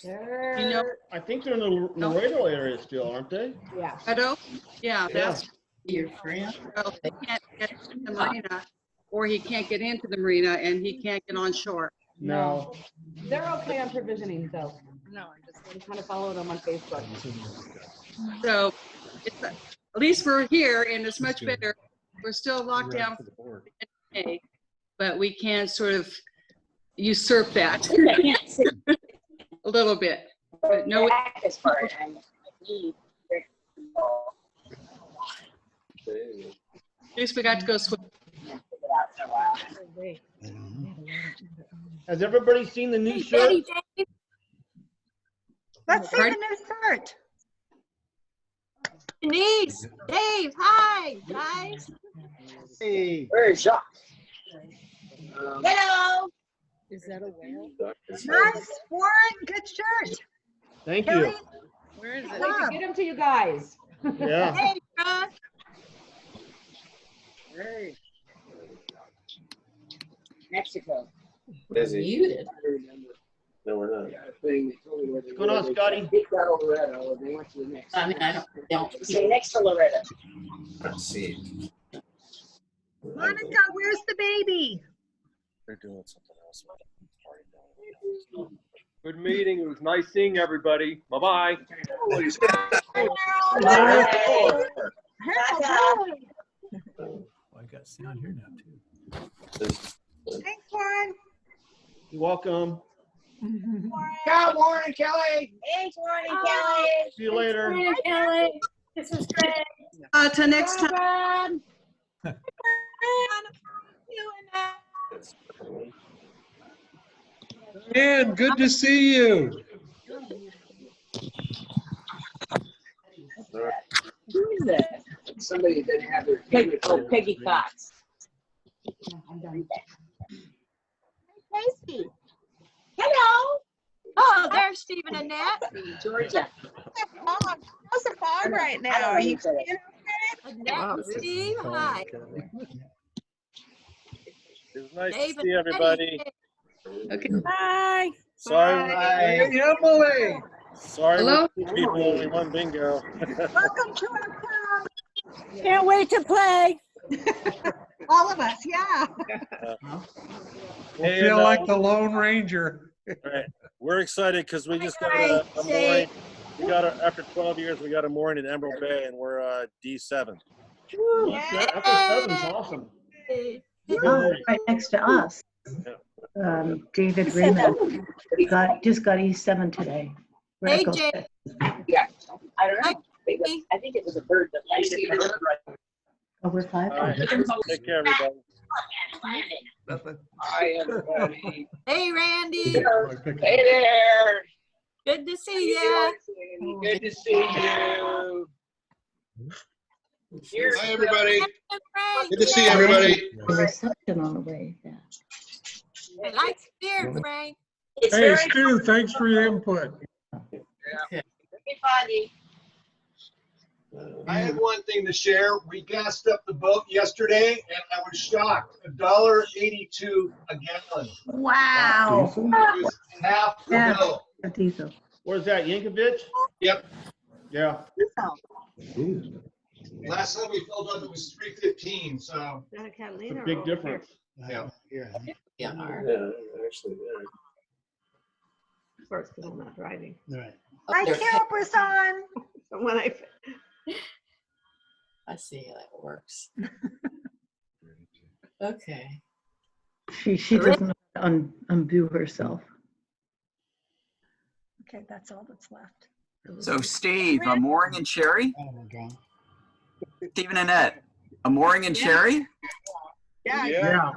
You know, I think they're in the Laredo area still, aren't they? Yeah. Laredo? Yeah, that's, Your friend? well, he can't get to the marina, or he can't get into the marina, and he can't get on shore. No. They're okay on provisioning though. No, I'm kind of following them on Facebook. So it's, at least we're here, and it's much better. We're still locked down for the day, but we can sort of usurp that a little bit. But no, Practice part. at least we got to go swim. Has everybody seen the new shirt? Let's see the new shirt. Denise, Dave, hi, guys. Hey. Where's Jacques? Hello. Is that a whale? Nice, Warren, good shirt. Thank Kelly? you. Where is I'd it? like to get them to you guys. Yeah. Hey, Chuck. Hey. Mexico. Busy. Muted. No, we're not. What's going on, Scotty? Loretto. They went to the next. I mean, I don't. Say next to Loretto. Let's see. Monica, where's the baby? They're doing something else. Good meeting. It was nice seeing everybody. Bye-bye. I got sound here now too. Thanks, Warren. You're welcome. Ciao, Warren and Kelly. Thanks, Warren and Kelly. See you later. Morning, Kelly. This was great. Till next time. Dan, good to see you. Who is that? Somebody that had their Peggy, Peggy Cox. Casey. Hello. Oh, there's Stephen and Nat. Georgia. How's the fog right now? Are you staying okay? Wow. Steve, hi. It was nice David, to see everybody. Okay. Bye. Sorry. Bye. Hey, Emily. Sorry, Hello? we're 2 people, only one bingo. Welcome to our club. Can't wait to play. All of us, yeah. Hey, Feel like the Lone Ranger. Right. We're excited because we just got Hi, a mooring. We got after 12 years, we got a mooring in Emerald Bay, and we're D7. After 7's awesome. Oh, right next to us. David Raymond just got E7 today. Hey, Jay. Yeah. I don't know. I think it was a bird that landed. Over 5. All right. Take care, everybody. Hi, everybody. Hey, Randy. Hey there. Good to see you. Good to see you. Cheers. Hi, everybody. Frank. Good to see everybody. The reception on the way. Yeah. I like beer, Frank. It's Hey, very Stu, thanks for your input. funny. I had one thing to share. We gassed up the boat yesterday, and I was shocked. $1.82 a gallon. Wow. It was half the Yeah. bill. Diesel. Where's that, Yankovic? Yep. Yeah. Last time we filled up, it was 315. So It's a big difference. yeah. Yeah. Actually, Of course, because I'm not driving. Right. Hi, Kilper's on. So when I see how that works. Okay. She doesn't know how to undo herself. Okay, that's all that's left. So Steve, a mooring and Cherry? Stephen and Annette, a mooring and Cherry? Yeah.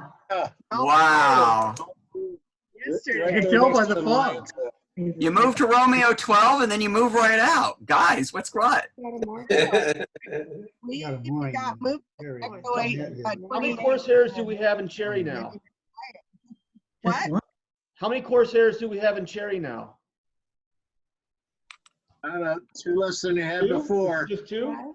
Wow. You can tell by the fog. You moved to Romeo 12 and then you move right out. Guys, what's what? We got moved. How many Corsairs do we have in Cherry now? What? How many Corsairs do we have in Cherry now? I don't know, 2 less than you had Two? before. Just 2?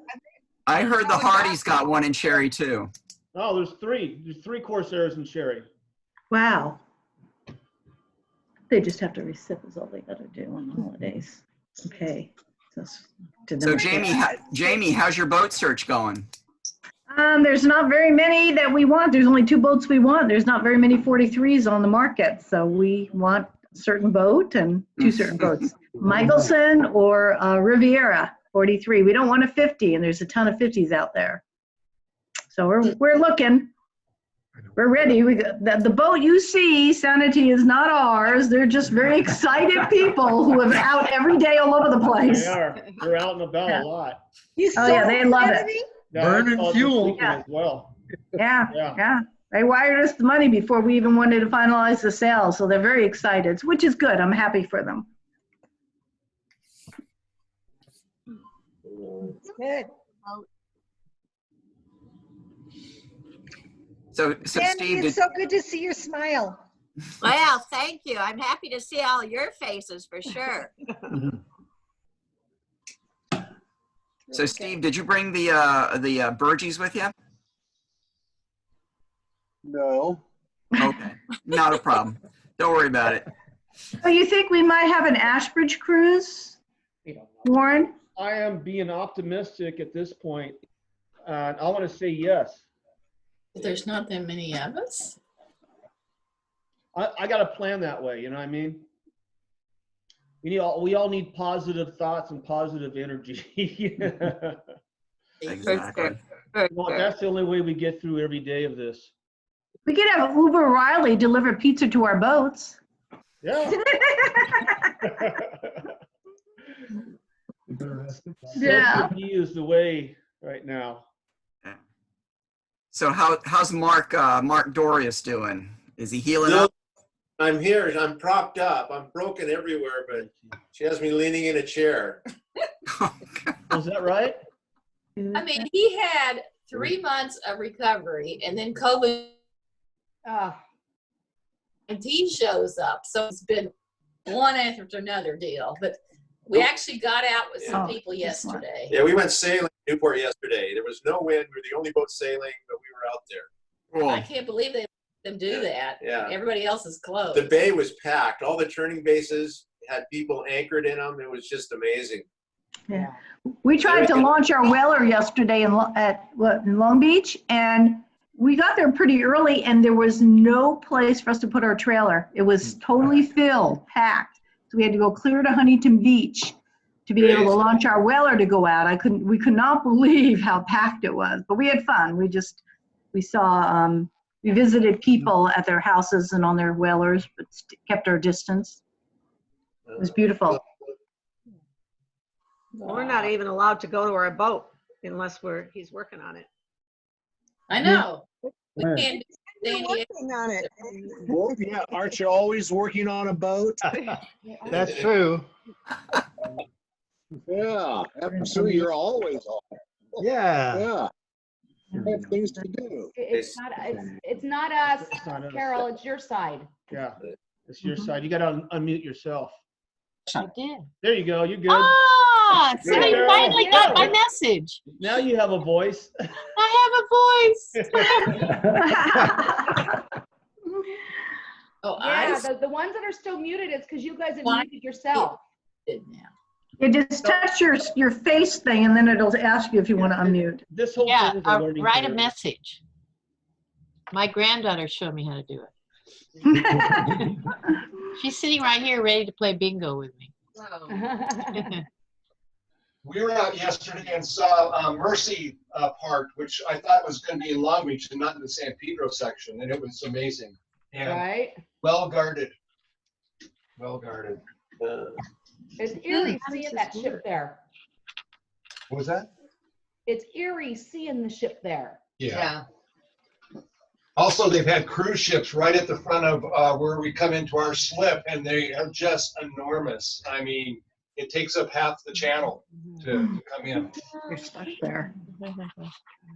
I heard the Hardys got one in Cherry too. Oh, there's three. There's three Corsairs in Sherry. Wow. They just have to recip is all they gotta do on the holidays. Okay. So Jamie, how's your boat search going? There's not very many that we want. There's only 2 boats we want. There's not very many 43s on the market. So we want a certain boat and 2 certain boats. Michelson or Riviera 43. We don't want a 50, and there's a ton of 50s out there. So we're looking. We're ready. We got the boat you see, Sanity, is not ours. They're just very excited people who are out every day all over the place. They are. They're out and about a lot. Oh yeah, they love it. Burning fuel as well. Yeah. They wired us the money before we even wanted to finalize the sale, so they're very excited, which is good. I'm happy for them. Good. So Sandy, Steve, it's so good to see your smile. Well, thank you. I'm happy to see all your faces for sure. So Steve, did you bring the Burgies with you? No. Okay, not a problem. Don't worry about it. So you think we might have an Ashbridge cruise, Warren? I am being optimistic at this point. I want to say yes. There's not that many of us. I got to plan that way. You know what I mean? We all need positive thoughts and positive energy. Exactly. Well, that's the only way we get through every day of this. We could have Uber Riley deliver pizza to our boats. Yeah. Yeah. He is the way right now. So how's Mark Dorius doing? Is he healing No, up? I'm here. I'm propped up. I'm broken everywhere, but she has me leaning in a chair. Was that right? I mean, he had 3 months of recovery, and then COVID-19 shows up. So it's been one after another deal. But we actually got out with some people yesterday. Yeah, we went sailing in Newport yesterday. There was no wind. We were the only boat sailing, but we were out there. I can't believe they let them do that. Yeah. Everybody else is closed. The bay was packed. All the turning bases had people anchored in them. It was just amazing. Yeah. We tried to launch our whaler yesterday in Long Beach, and we got there pretty early, and there was no place for us to put our trailer. It was totally filled, packed. So we had to go clear to Huntington Beach to be able to launch our whaler to go out. We could not believe how packed it was, but we had fun. We visited people at their houses and on their whalers, but kept our distance. It was beautiful. We're not even allowed to go to our boat unless he's working on it. I know. We Yeah. can't do working on it. Well, yeah, aren't you always working on a boat? That's true. Yeah, absolutely. You're always on. Yeah. Yeah. I have things to do. It's not us, not us. Carol, it's your side. Yeah, it's your side. You got to unmute yourself. I did. There you go. You're good. Ah, so There you go. finally got my message. Now you have a voice. I have a voice. Oh, Yeah, the ones that are still muted, it's because you guys have Why? muted yourself. You just touch your face thing, and then it'll ask you if you want to unmute. This whole Yeah, thing is a learning write a curve. message. My granddaughter showed me how to do it. She's sitting right here ready to play bingo with me. We were out yesterday and saw Mercy Park, which I thought was going to be in Long Beach and not in the San Pedro section, and it was amazing. And Right? well guarded. Well guarded. It's eerie seeing that ship there. What was that? It's eerie seeing the ship there. Yeah. Also, they've had cruise ships right at the front of where we come into our slip, and they are just enormous. I mean, it takes up half the channel to come in. You're stuck there.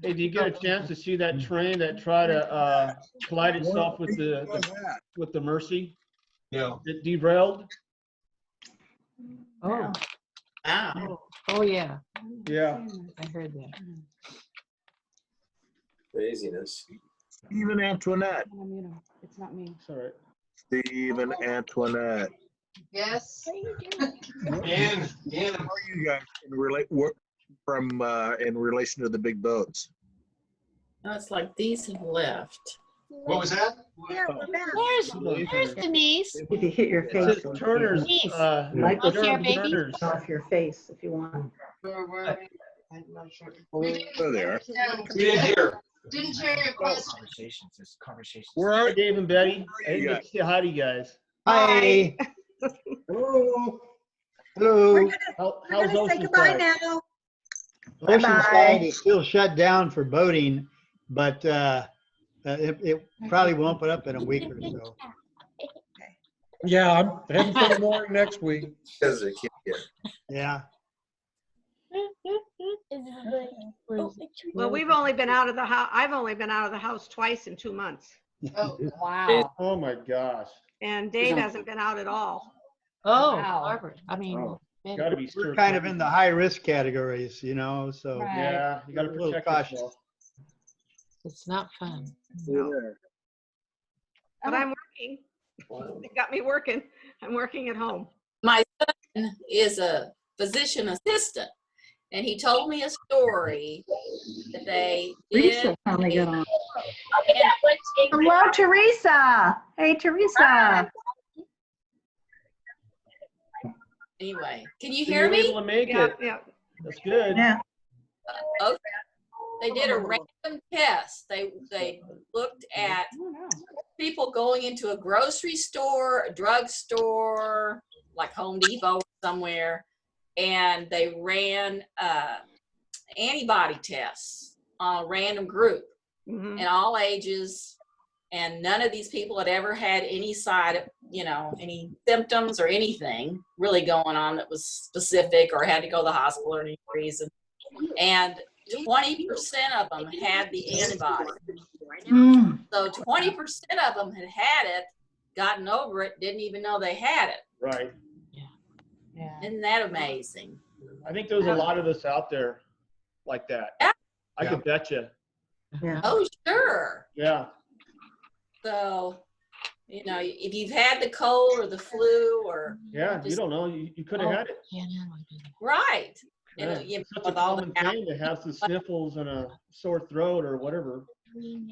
Hey, do you get a chance to see that train that tried to collide itself with the Mercy? Yeah. It derailed. Oh. Wow. Oh yeah. Yeah. I heard that. Craziness. Stephen Antoinette. I'm gonna mute him. It's not me. It's all right. Stephen Antoinette. Yes. Dan, How are you guys in relation to the big boats? No, it's like these have left. what was that? There's Denise. If you hit your It face. says Turner's, Denise. Michael, What's your baby? Turner's. off your face if you want. Oh, there. We didn't hear. Didn't share your question. Where Hi, are Dave and Betty. I you didn't get to say hi to you guys. Hi. Hello. Hello. How's Oceanside? now. Oceanside is still shut down for boating, but it probably will open up in a week or so. Yeah, I'm heading for the mooring next week. Because they can't get. Yeah. Well, we've only been out of the house. I've only been out of the house twice in 2 months. Oh, wow. Oh my gosh. And Dave hasn't been out at all. Oh, Wow. Harvard. I mean, Oh. Ben. Gotta be We're kind of in the high risk categories, you know, so. Right. Yeah, you gotta We're a little protect cautious. yourself. It's not fun. But I'm working. They got me working. I'm working at home. My son is a physician assistant, and he told me a story that they Teresa did. finally got on. And- Hello, Teresa. Hey, Teresa. Anyway, can you So hear you're me? able to make Yeah, it. yeah. That's good. Yeah. Okay. They did a random test. They looked at people going into a grocery store, a drugstore, like Home Depot or somewhere, and they ran antibody tests on a random group in all ages, and none of these people had ever had any any symptoms or anything really going on that was specific or had to go to the hospital or any reason. And 20% of them had the antibody. So 20% of them had it, gotten over it, didn't even know they had it. Right. Yeah. Isn't that amazing? I think there's a lot of us out there like that. Yeah. I could bet you. Yeah. Oh, sure. Yeah. So, if you've had the cold or the flu or Yeah, you don't know. You could have had it. right. Yeah. You know, It's such a with all the common thing to have some sniffles and a sore throat or whatever.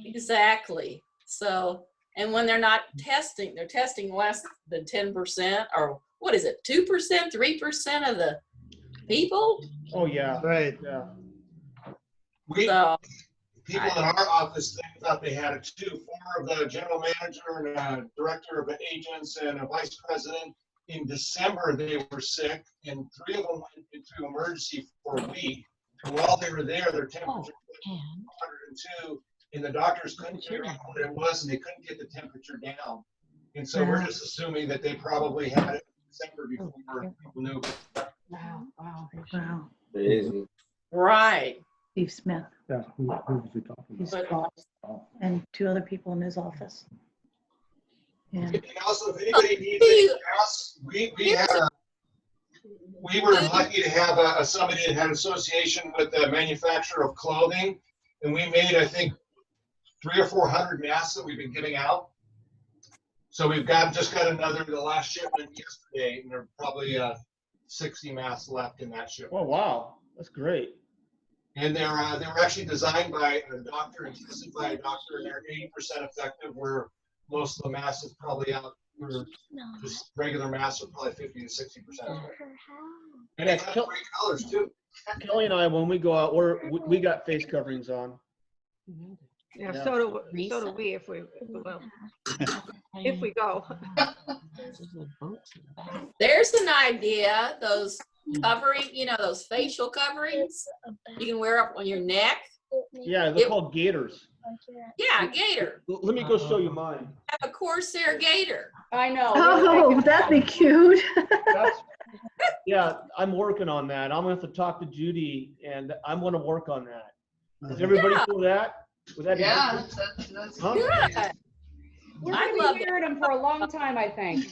Exactly. So, and when they're not testing, they're testing less than 10%, or what is it, 2%, 3% of the people? Oh, yeah. Right. Yeah. People in our office thought they had it too. Former of the general manager and director of agents and a vice president. In December, they were sick, and 3 of them went into emergency for a week. And while they were there, their temperature was 102, and the doctors couldn't figure out what it was, and they couldn't get the temperature down. And so we're just assuming that they probably had it in December before people knew. Wow. Wow. Wow. Amazing. Right. Steve Smith. Yeah, who was he talking He's But- called, and 2 other people in his office. Yeah. And also, if anybody needs anything else, we were lucky to have somebody that had association with the manufacturer of clothing, and we made, I think, 300 or 400 masks that we've been giving out. So we've just got another, the last shipment yesterday, and there are probably 60 masks left in that shipment. Oh, wow. That's great. And they were actually designed by a doctor and tested by a doctor, and they're 80% effective, where most of the masks is probably out for just regular masks are probably 50 to 60% effective. And they have great colors too. Kelly and I, when we go out, we got face coverings on. Yeah, Yeah. so do we if we will. If we go. There's an idea, those covering, those facial coverings you can wear up on your neck. Yeah, they're called gaiters. Yeah, gator. Let me go show you mine. Have a Corsair gator. I know. Oh, that'd be cute. Yeah, I'm working on that. I'm gonna have to talk to Judy, and I'm gonna work on that. Is everybody for that? Would that be good? That's Huh? good. We're I going to love be hearing them for a long time, I think.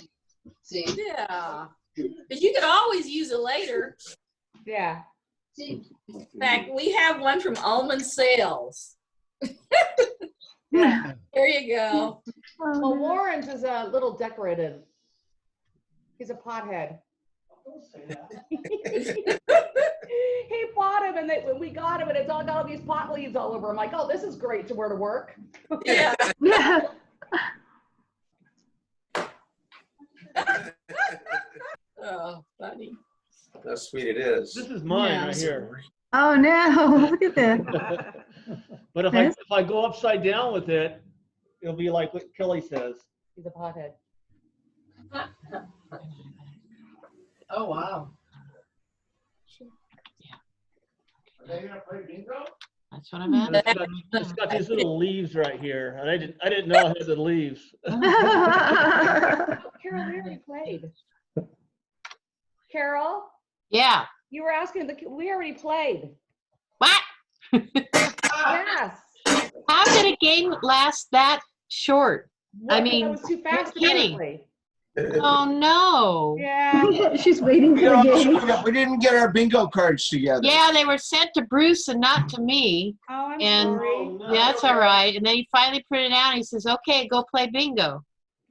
Yeah. But you could always use it later. Yeah. In fact, we have one from Almond Sales. Yeah. There you go. Well, Warren's is a little decorative. He's a pothead. He bought him, and when we got him, and it's all got all these pot leaves all over. I'm like, oh, this is great to wear to work. Yeah. Oh, funny. How sweet it is. This is mine right here. Oh, no, look at that. But if I go upside down with it, it'll be like what Kelly says. He's a pothead. Oh, wow. Are they gonna play bingo? That's what I'm at. It's got these little leaves right here, and I didn't know it had the leaves. Carol, we already played. Carol? Yeah. You were asking, we already played. What? Yes. How did a game last that short? Well, I mean, that was too fast. you're kidding. Apparently. Oh, no. Yeah. She's waiting for the game. We didn't get our bingo cards together. Yeah, they were sent to Bruce and not to me. Oh, I'm And sorry. yeah, that's all right. And then he finally printed it out and he says, okay, go play bingo.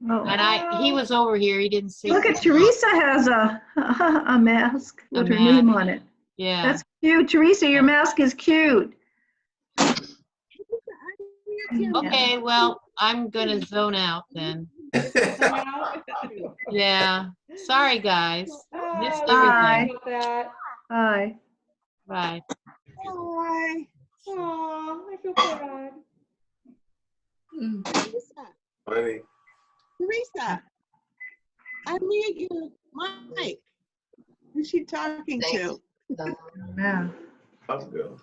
Oh. And he was over here. He didn't see Look it. at Teresa has a mask with her name on it. Yeah. That's cute. Teresa, your mask is cute. Okay, well, I'm going to zone out then. Yeah. Sorry, guys. Missed Bye. everything. Bye. Bye. Bye. Oh, I feel bad. Funny. Teresa, unmute your mic. Who's she talking to? Yeah. I'll go.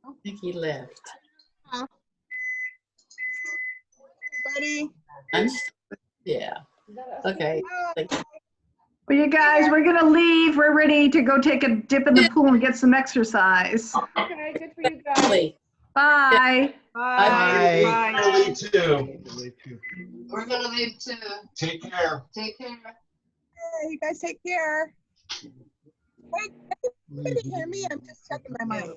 I think he left. Buddy. Yeah. Okay. Well, you guys, we're going to leave. We're ready to go take a dip in the pool and get some exercise. Okay, good for you guys. Bye. Bye. I'm gonna leave too. We're gonna leave too. Take care. Take care. Hey, you guys take care. Wait, everybody hear me? I'm just checking my mic.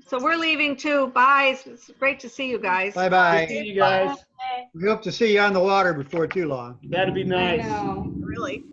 So we're leaving too. Bye. It's great to see you guys. Bye-bye. See you guys. We hope to see you on the water before too long. That'd be nice. I know. Really?